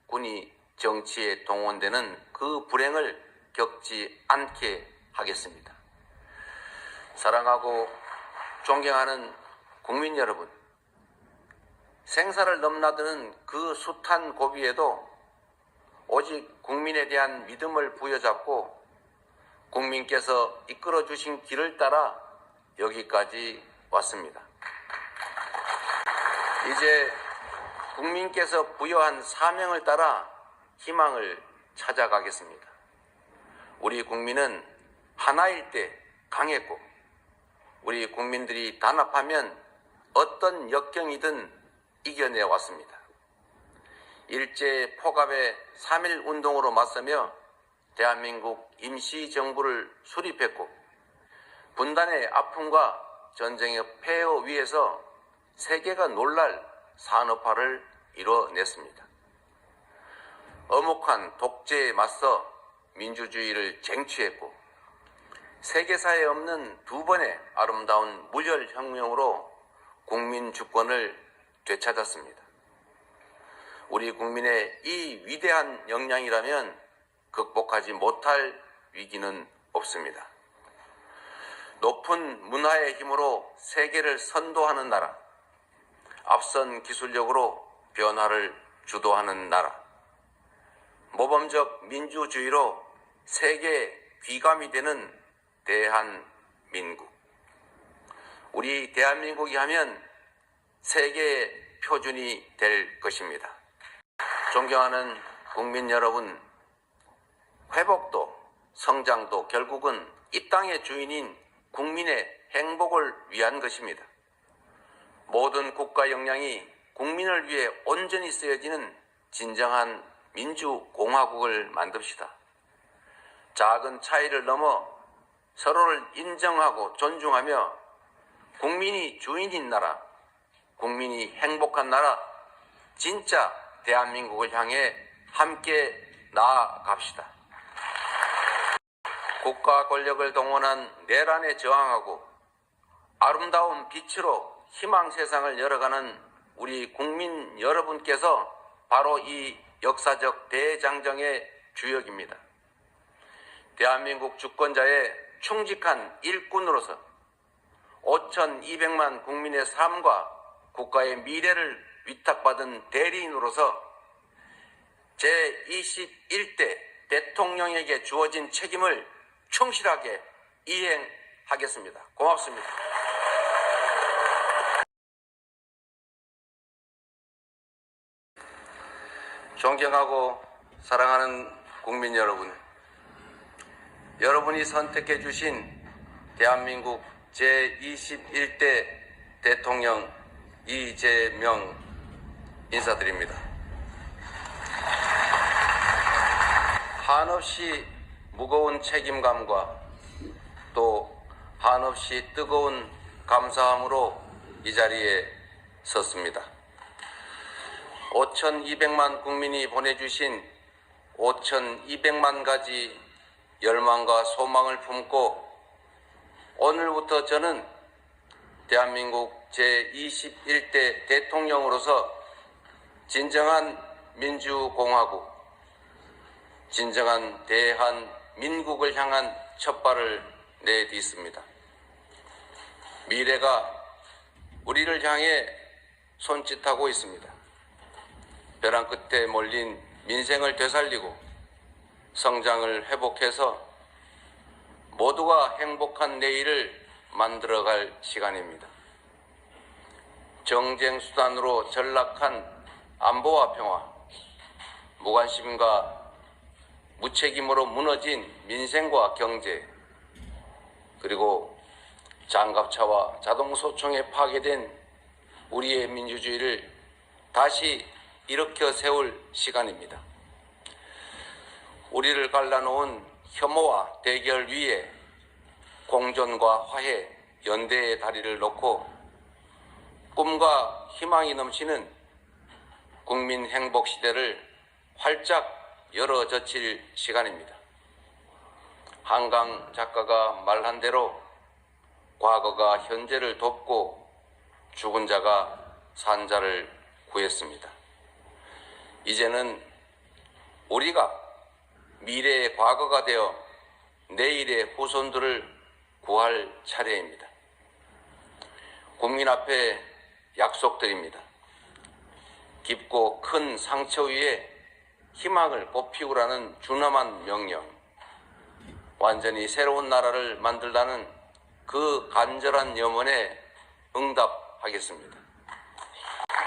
군이 정치에 동원되는 그 불행을 겪지 않게 하겠습니다. 사랑하고 존경하는 국민 여러분, 생사를 넘나드는 그 숱한 고비에도 오직 국민에 대한 믿음을 부여잡고 국민께서 이끌어 주신 길을 따라 여기까지 왔습니다. 이제 국민께서 부여한 사명을 따라 희망을 찾아가겠습니다. 우리 국민은 하나일 때 강했고 우리 국민들이 단합하면 어떤 역경이든 이겨내왔습니다. 일제 포갑의 3.1 운동으로 맞서며 대한민국 임시정부를 수립했고 분단의 아픔과 전쟁의 폐허 위에서 세계가 놀랄 산업화를 이뤄냈습니다. 엄혹한 독재에 맞서 민주주의를 쟁취했고 세계사에 없는 2번의 아름다운 무혈혁명으로 국민 주권을 되찾았습니다. 우리 국민의 이 위대한 역량이라면 극복하지 못할 위기는 없습니다. 높은 문화의 힘으로 세계를 선도하는 나라, 앞선 기술력으로 변화를 주도하는 나라, 모범적 민주주의로 세계 귀감이 되는 대한민국. 우리 대한민국이 하면 세계의 표준이 될 것입니다. 존경하는 국민 여러분, 회복도 성장도 결국은 이 땅의 주인인 국민의 행복을 위한 것입니다. 모든 국가 역량이 국민을 위해 온전히 쓰여지는 진정한 민주공화국을 만듭시다. 작은 차이를 넘어 서로를 인정하고 존중하며 국민이 주인인 나라, 국민이 행복한 나라, 진짜 대한민국을 향해 함께 나아갑시다. 국가 권력을 동원한 내란에 저항하고 아름다운 빛으로 희망 세상을 열어가는 우리 국민 여러분께서 바로 이 역사적 대장정의 주역입니다. 대한민국 주권자의 충직한 일꾼으로서 5,200만 국민의 삶과 국가의 미래를 위탁받은 대리인으로서 제21대 대통령에게 주어진 책임을 충실하게 이행하겠습니다. 고맙습니다. 존경하고 사랑하는 국민 여러분, 여러분이 선택해 주신 대한민국 제21대 대통령 이재명 인사드립니다. 한없이 무거운 책임감과 또 한없이 뜨거운 감사함으로 이 자리에 섰습니다. 5,200만 국민이 보내주신 5,200만 가지 열망과 소망을 품고 오늘부터 저는 대한민국 제21대 대통령으로서 진정한 민주공화국, 진정한 대한민국을 향한 첫발을 내딛습니다. 미래가 우리를 향해 손짓하고 있습니다. 벼랑 끝에 몰린 민생을 되살리고 성장을 회복해서 모두가 행복한 내일을 만들어갈 시간입니다. 정쟁 수단으로 전락한 안보와 평화, 무관심과 무책임으로 무너진 민생과 경제, 그리고 장갑차와 자동소총에 파괴된 우리의 민주주의를 다시 일으켜 세울 시간입니다. 우리를 갈라놓은 혐오와 대결 위에 공존과 화해, 연대의 다리를 놓고 꿈과 희망이 넘치는 국민 행복 시대를 활짝 열어젖힐 시간입니다. 한강 작가가 말한 대로 과거가 현재를 돕고 죽은 자가 산 자를 구했습니다. 이제는 우리가 미래의 과거가 되어 내일의 후손들을 구할 차례입니다. 국민 앞에 약속드립니다. 깊고 큰 상처 위에 희망을 꽃피우라는 준엄한 명령, 완전히 새로운 나라를 만들라는 그 간절한 염원에 응답하겠습니다.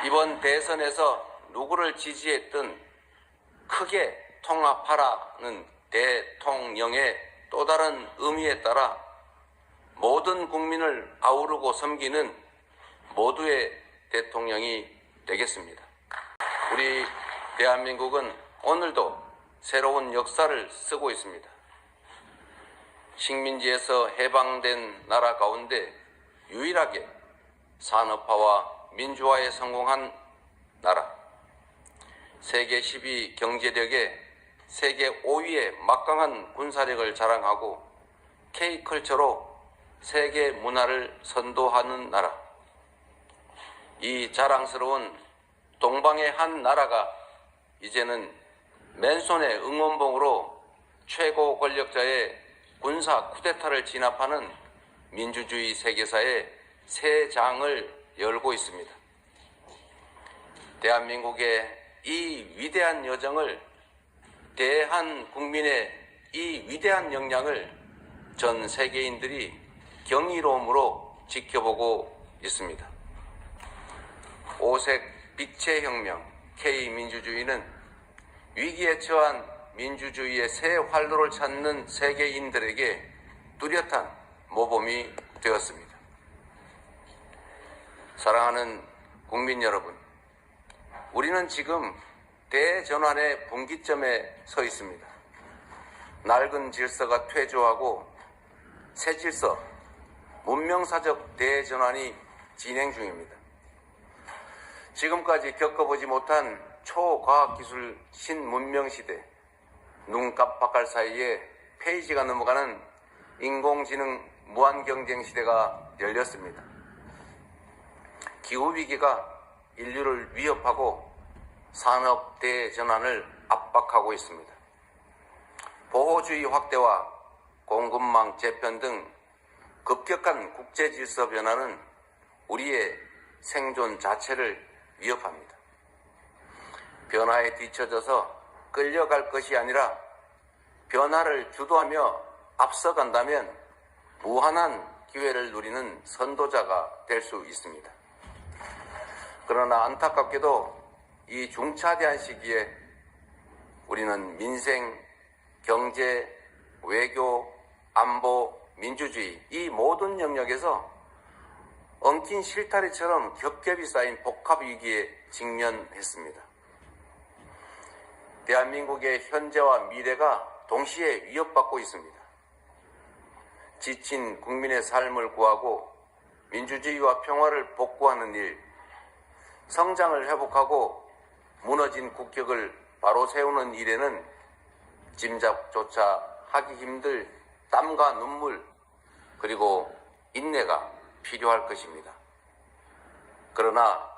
이번 대선에서 누구를 지지했든 크게 통합하라는 대통령의 또 다른 의미에 따라 모든 국민을 아우르고 섬기는 모두의 대통령이 되겠습니다. 우리 대한민국은 오늘도 새로운 역사를 쓰고 있습니다. 식민지에서 해방된 나라 가운데 유일하게 산업화와 민주화에 성공한 나라, 세계 10위 경제력에 세계 5위의 막강한 군사력을 자랑하고 K컬처로 세계 문화를 선도하는 나라, 이 자랑스러운 동방의 한 나라가 이제는 맨손의 응원봉으로 최고 권력자의 군사 쿠데타를 진압하는 민주주의 세계사의 새 장을 열고 있습니다. 대한민국의 이 위대한 여정을, 대한국민의 이 위대한 역량을 전 세계인들이 경이로움으로 지켜보고 있습니다. 오색 빛의 혁명 K민주주의는 위기에 처한 민주주의의 새 활로를 찾는 세계인들에게 뚜렷한 모범이 되었습니다. 사랑하는 국민 여러분, 우리는 지금 대전환의 분기점에 서 있습니다. 낡은 질서가 퇴조하고 새 질서, 문명사적 대전환이 진행 중입니다. 지금까지 겪어보지 못한 초과학기술 신문명시대, 눈 깜빡할 사이에 페이지가 넘어가는 인공지능 무한경쟁 시대가 열렸습니다. 기후위기가 인류를 위협하고 산업 대전환을 압박하고 있습니다. 보호주의 확대와 공급망 재편 등 급격한 국제질서 변화는 우리의 생존 자체를 위협합니다. 변화에 뒤처져서 끌려갈 것이 아니라 변화를 주도하며 앞서간다면 무한한 기회를 누리는 선도자가 될 수 있습니다. 그러나 안타깝게도 이 중차대한 시기에 우리는 민생, 경제, 외교, 안보, 민주주의 이 모든 영역에서 엉킨 실타래처럼 겹겹이 쌓인 복합위기에 직면했습니다. 대한민국의 현재와 미래가 동시에 위협받고 있습니다. 지친 국민의 삶을 구하고 민주주의와 평화를 복구하는 일, 성장을 회복하고 무너진 국격을 바로 세우는 일에는 짐작조차 하기 힘들 땀과 눈물 그리고 인내가 필요할 것입니다. 그러나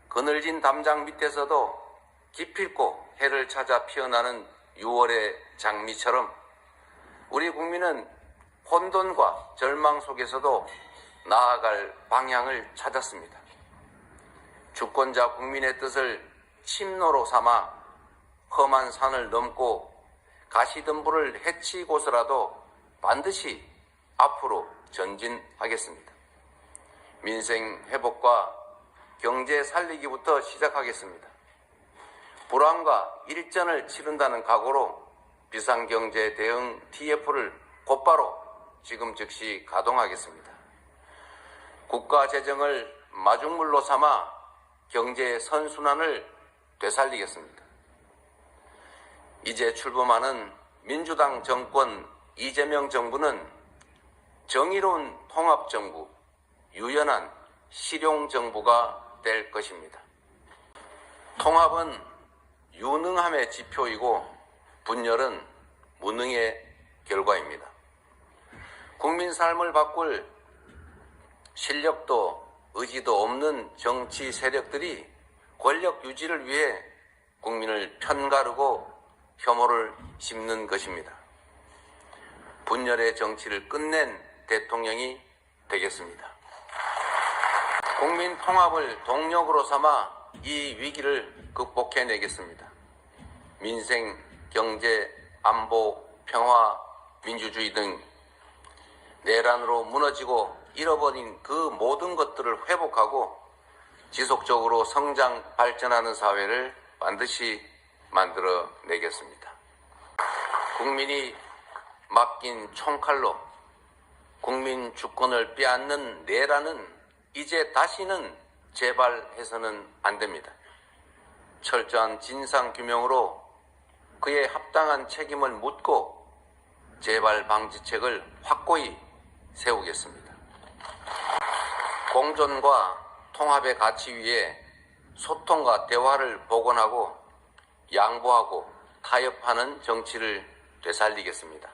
그늘진 담장 밑에서도 기필코 해를 찾아 피어나는 6월의 장미처럼 우리 국민은 혼돈과 절망 속에서도 나아갈 방향을 찾았습니다. 주권자 국민의 뜻을 침노로 삼아 험한 산을 넘고 가시덤불을 헤치고서라도 반드시 앞으로 전진하겠습니다. 민생 회복과 경제 살리기부터 시작하겠습니다. 불황과 일전을 치른다는 각오로 비상경제 대응 TF를 곧바로 지금 즉시 가동하겠습니다. 국가 재정을 마중물로 삼아 경제 선순환을 되살리겠습니다. 이제 출범하는 민주당 정권 이재명 정부는 정의로운 통합정부, 유연한 실용정부가 될 것입니다. 통합은 유능함의 지표이고 분열은 무능의 결과입니다. 국민 삶을 바꿀 실력도 의지도 없는 정치 세력들이 권력 유지를 위해 국민을 편가르고 혐오를 심는 것입니다. 분열의 정치를 끝낸 대통령이 되겠습니다. 국민 통합을 동력으로 삼아 이 위기를 극복해내겠습니다. 민생, 경제, 안보, 평화, 민주주의 등 내란으로 무너지고 잃어버린 그 모든 것들을 회복하고 지속적으로 성장, 발전하는 사회를 반드시 만들어내겠습니다. 국민이 맡긴 총칼로 국민 주권을 빼앗는 내란은 이제 다시는 재발해서는 안 됩니다. 철저한 진상규명으로 그의 합당한 책임을 묻고 재발 방지책을 확고히 세우겠습니다. 공존과 통합의 가치 위에 소통과 대화를 복원하고 양보하고 타협하는 정치를 되살리겠습니다.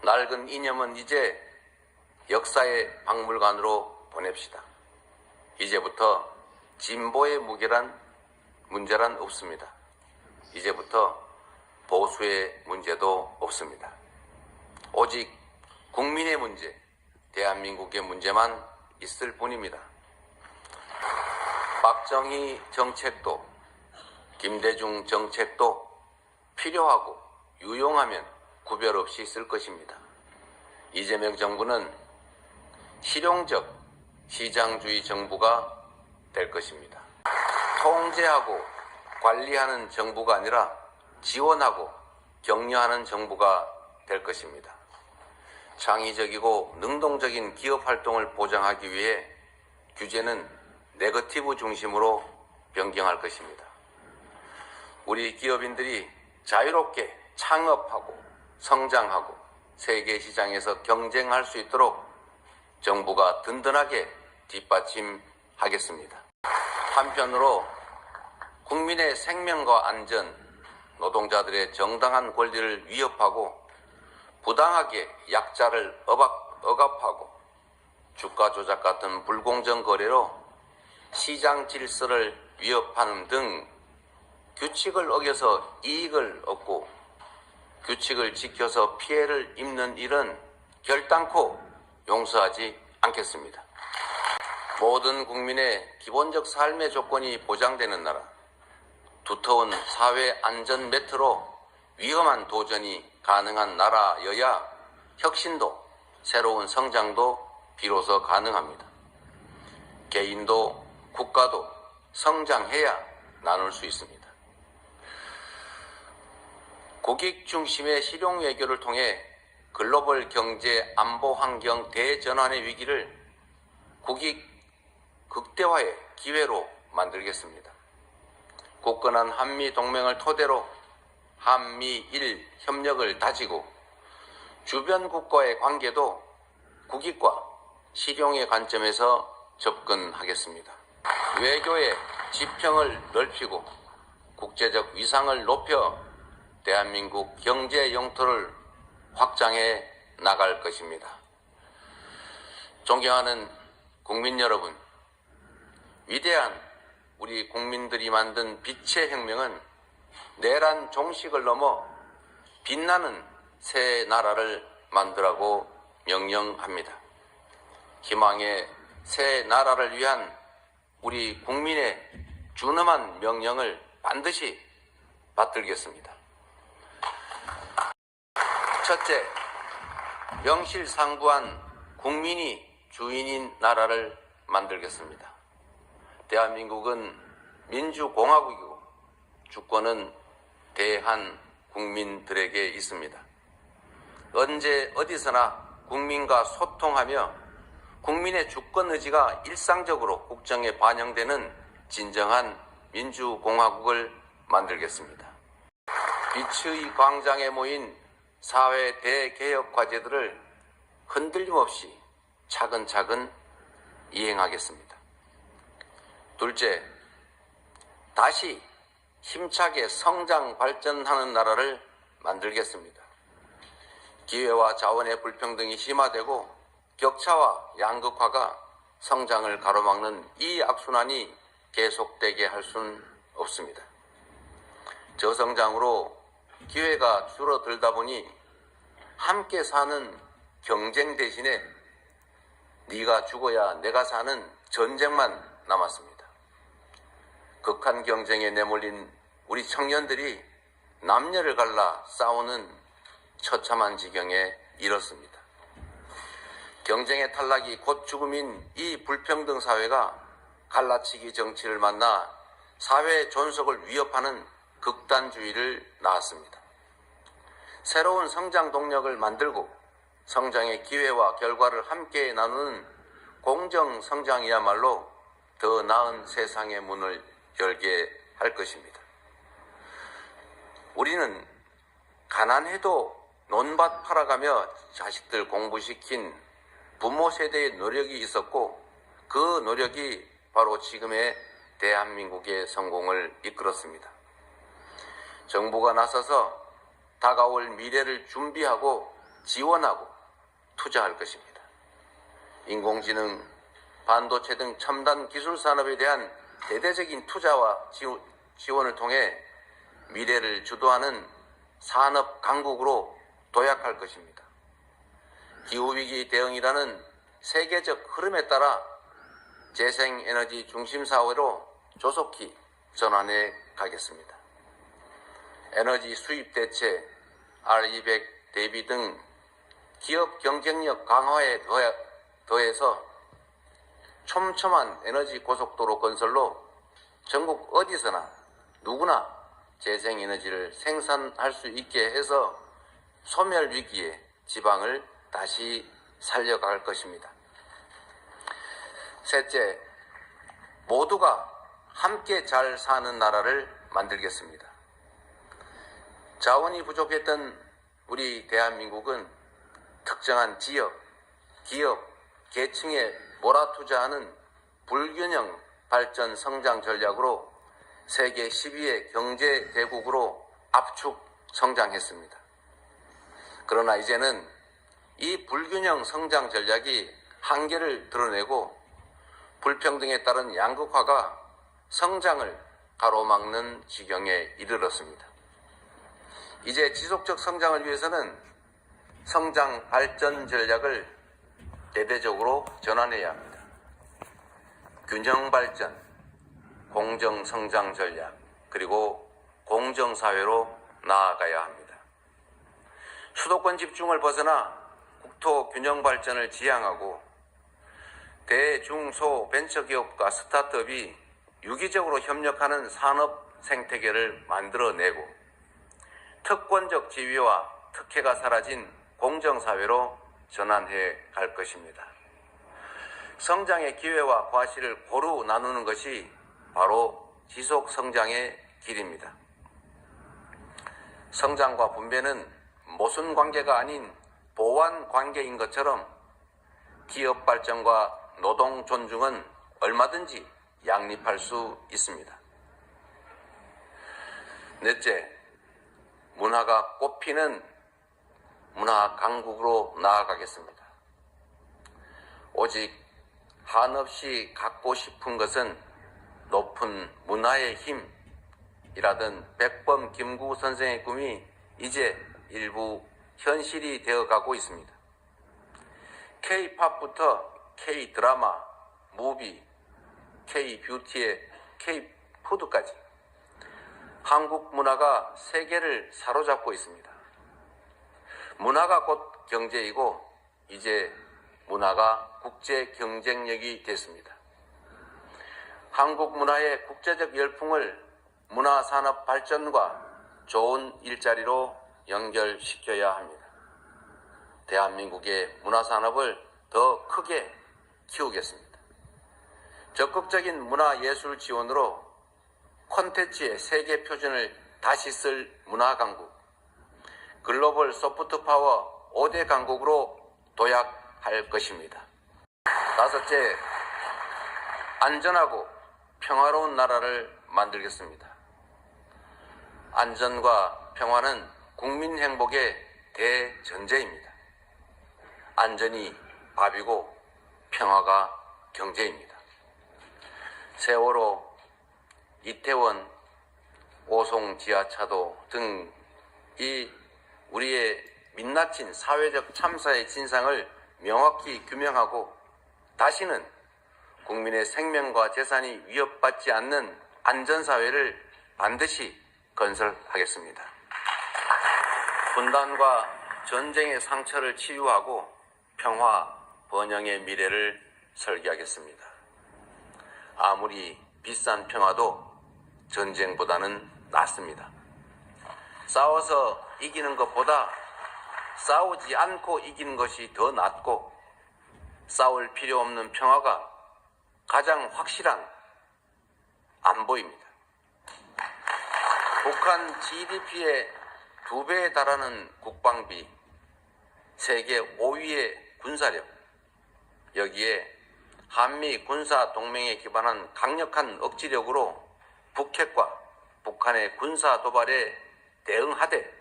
낡은 이념은 이제 역사의 박물관으로 보냅시다. 이제부터 진보의 문제란 없습니다. 이제부터 보수의 문제도 없습니다. 오직 국민의 문제, 대한민국의 문제만 있을 뿐입니다. 박정희 정책도 김대중 정책도 필요하고 유용하면 구별 없이 쓸 것입니다. 이재명 정부는 실용적 시장주의 정부가 될 것입니다. 통제하고 관리하는 정부가 아니라 지원하고 격려하는 정부가 될 것입니다. 창의적이고 능동적인 기업 활동을 보장하기 위해 규제는 네거티브 중심으로 변경할 것입니다. 우리 기업인들이 자유롭게 창업하고 성장하고 세계 시장에서 경쟁할 수 있도록 정부가 든든하게 뒷받침하겠습니다. 한편으로 국민의 생명과 안전, 노동자들의 정당한 권리를 위협하고 부당하게 약자를 억압하고 주가 조작 같은 불공정 거래로 시장 질서를 위협하는 등 규칙을 어겨서 이익을 얻고 규칙을 지켜서 피해를 입는 일은 결단코 용서하지 않겠습니다. 모든 국민의 기본적 삶의 조건이 보장되는 나라, 두터운 사회 안전 매트로 위험한 도전이 가능한 나라여야 혁신도 새로운 성장도 비로소 가능합니다. 개인도 국가도 성장해야 나눌 수 있습니다. 국익 중심의 실용 외교를 통해 글로벌 경제 안보 환경 대전환의 위기를 국익 극대화의 기회로 만들겠습니다. 굳건한 한미 동맹을 토대로 한미일 협력을 다지고 주변 국가의 관계도 국익과 실용의 관점에서 접근하겠습니다. 외교의 지평을 넓히고 국제적 위상을 높여 대한민국 경제 영토를 확장해 나갈 것입니다. 존경하는 국민 여러분, 위대한 우리 국민들이 만든 빛의 혁명은 내란 종식을 넘어 빛나는 새 나라를 만들라고 명령합니다. 희망의 새 나라를 위한 우리 국민의 준엄한 명령을 반드시 받들겠습니다. 첫째, 명실상부한 국민이 주인인 나라를 만들겠습니다. 대한민국은 민주공화국이고 주권은 대한 국민들에게 있습니다. 언제 어디서나 국민과 소통하며 국민의 주권 의지가 일상적으로 국정에 반영되는 진정한 민주공화국을 만들겠습니다. 빛의 광장에 모인 사회 대개혁 과제들을 흔들림 없이 차근차근 이행하겠습니다. 둘째, 다시 힘차게 성장 발전하는 나라를 만들겠습니다. 기회와 자원의 불평등이 심화되고 격차와 양극화가 성장을 가로막는 이 악순환이 계속되게 할 수는 없습니다. 저성장으로 기회가 줄어들다 보니 함께 사는 경쟁 대신에 네가 죽어야 내가 사는 전쟁만 남았습니다. 극한 경쟁에 내몰린 우리 청년들이 남녀를 갈라 싸우는 처참한 지경에 이르렀습니다. 경쟁의 탈락이 곧 죽음인 이 불평등 사회가 갈라치기 정치를 만나 사회 존속을 위협하는 극단주의를 낳았습니다. 새로운 성장 동력을 만들고 성장의 기회와 결과를 함께 나누는 공정 성장이야말로 더 나은 세상의 문을 열게 할 것입니다. 우리는 가난해도 논밭 팔아가며 자식들 공부시킨 부모 세대의 노력이 있었고 그 노력이 바로 지금의 대한민국의 성공을 이끌었습니다. 정부가 나서서 다가올 미래를 준비하고 지원하고 투자할 것입니다. 인공지능, 반도체 등 첨단 기술 산업에 대한 대대적인 투자와 지원을 통해 미래를 주도하는 산업 강국으로 도약할 것입니다. 기후위기 대응이라는 세계적 흐름에 따라 재생에너지 중심 사회로 조속히 전환해 가겠습니다. 에너지 수입 대체, R200 대비 등 기업 경쟁력 강화에 더해서 촘촘한 에너지 고속도로 건설로 전국 어디서나 누구나 재생에너지를 생산할 수 있게 해서 소멸 위기에 지방을 다시 살려갈 것입니다. 셋째, 모두가 함께 잘 사는 나라를 만들겠습니다. 자원이 부족했던 우리 대한민국은 특정한 지역, 기업, 계층에 몰아투자하는 불균형 발전 성장 전략으로 세계 10위의 경제 대국으로 압축 성장했습니다. 그러나 이제는 이 불균형 성장 전략이 한계를 드러내고 불평등에 따른 양극화가 성장을 가로막는 지경에 이르렀습니다. 이제 지속적 성장을 위해서는 성장 발전 전략을 대대적으로 전환해야 합니다. 균형 발전, 공정 성장 전략, 그리고 공정 사회로 나아가야 합니다. 수도권 집중을 벗어나 국토 균형 발전을 지향하고 대중소 벤처기업과 스타트업이 유기적으로 협력하는 산업 생태계를 만들어내고 특권적 지위와 특혜가 사라진 공정사회로 전환해 갈 것입니다. 성장의 기회와 과실을 고루 나누는 것이 바로 지속 성장의 길입니다. 성장과 분배는 모순 관계가 아닌 보완 관계인 것처럼 기업 발전과 노동 존중은 얼마든지 양립할 수 있습니다. 넷째, 문화가 꽃피는 문화 강국으로 나아가겠습니다. 오직 한없이 갖고 싶은 것은 높은 문화의 힘이라던 백범 김구 선생의 꿈이 이제 일부 현실이 되어가고 있습니다. K-팝부터 K-드라마, 무비, K-뷰티의 K-푸드까지 한국 문화가 세계를 사로잡고 있습니다. 문화가 곧 경제이고 이제 문화가 국제 경쟁력이 됐습니다. 한국 문화의 국제적 열풍을 문화산업 발전과 좋은 일자리로 연결시켜야 합니다. 대한민국의 문화산업을 더 크게 키우겠습니다. 적극적인 문화예술 지원으로 콘텐츠의 세계 표준을 다시 쓸 문화강국, 글로벌 소프트파워 5대 강국으로 도약할 것입니다. 다섯째, 안전하고 평화로운 나라를 만들겠습니다. 안전과 평화는 국민 행복의 대전제입니다. 안전이 밥이고 평화가 경제입니다. 세월호, 이태원, 오송 지하차도 등 이 우리의 민낯진 사회적 참사의 진상을 명확히 규명하고 다시는 국민의 생명과 재산이 위협받지 않는 안전사회를 반드시 건설하겠습니다. 분단과 전쟁의 상처를 치유하고 평화, 번영의 미래를 설계하겠습니다. 아무리 비싼 평화도 전쟁보다는 낫습니다. 싸워서 이기는 것보다 싸우지 않고 이기는 것이 더 낫고 싸울 필요 없는 평화가 가장 확실한 안보입니다. 북한 GDP의 2배에 달하는 국방비, 세계 5위의 군사력, 여기에 한미 군사 동맹에 기반한 강력한 억지력으로 북핵과 북한의 군사 도발에 대응하되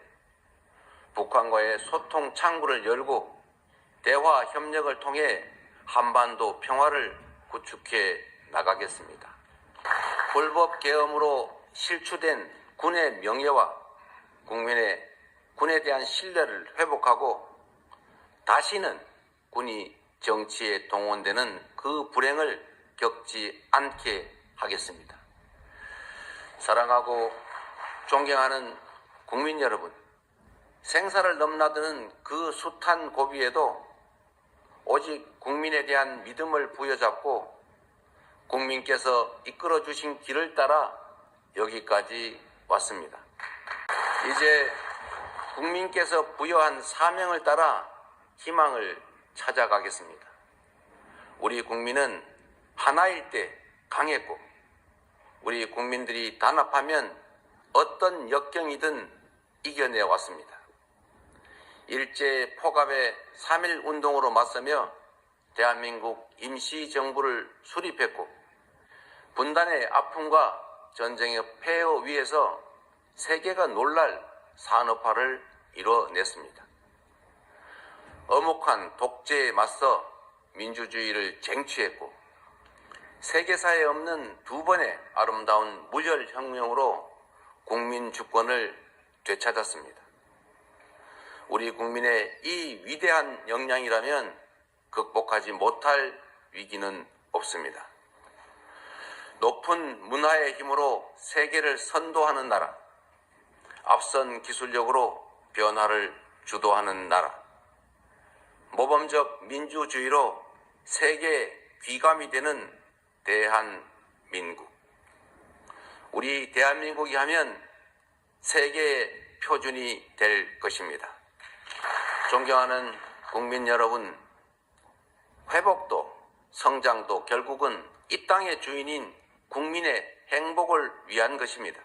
북한과의 소통 창구를 열고 대화 협력을 통해 한반도 평화를 구축해 나가겠습니다. 불법 계엄으로 실추된 군의 명예와 군에 대한 신뢰를 회복하고 다시는 군이 정치에 동원되는 그 불행을 겪지 않게 하겠습니다. 사랑하고 존경하는 국민 여러분, 생사를 넘나드는 그 숱한 고비에도 오직 국민에 대한 믿음을 부여잡고 국민께서 이끌어 주신 길을 따라 여기까지 왔습니다. 이제 국민께서 부여한 사명을 따라 희망을 찾아가겠습니다. 우리 국민은 하나일 때 강했고 우리 국민들이 단합하면 어떤 역경이든 이겨내 왔습니다. 일제 포갑의 3.1 운동으로 맞서며 대한민국 임시정부를 수립했고 분단의 아픔과 전쟁의 폐허 위에서 세계가 놀랄 산업화를 이뤄냈습니다. 엄혹한 독재에 맞서 민주주의를 쟁취했고 세계사에 없는 2번의 아름다운 무혈혁명으로 국민 주권을 되찾았습니다. 우리 국민의 이 위대한 역량이라면 극복하지 못할 위기는 없습니다. 높은 문화의 힘으로 세계를 선도하는 나라, 앞선 기술력으로 변화를 주도하는 나라, 모범적 민주주의로 세계 귀감이 되는 대한민국. 우리 대한민국이 하면 세계의 표준이 될 것입니다. 존경하는 국민 여러분, 회복도 성장도 결국은 이 땅의 주인인 국민의 행복을 위한 것입니다.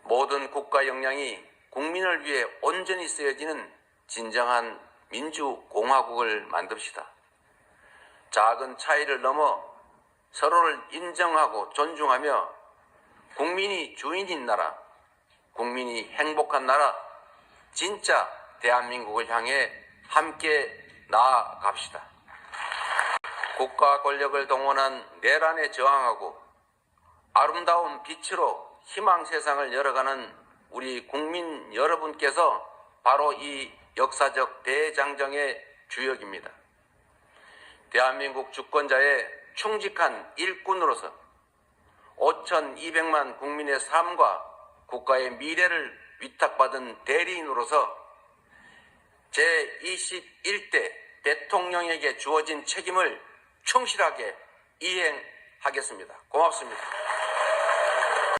모든 국가 역량이 국민을 위해 온전히 쓰여지는 진정한 민주공화국을 만듭시다. 작은 차이를 넘어 서로를 인정하고 존중하며 국민이 주인인 나라, 국민이 행복한 나라, 진짜 대한민국을 향해 함께 나아갑시다. 국가 권력을 동원한 내란에 저항하고 아름다운 빛으로 희망 세상을 열어가는 우리 국민 여러분께서 바로 이 역사적 대장정의 주역입니다. 대한민국 주권자의 충직한 일꾼으로서 5,200만 국민의 삶과 국가의 미래를 위탁받은 대리인으로서 제21대 대통령에게 주어진 책임을 충실하게 이행하겠습니다. 고맙습니다.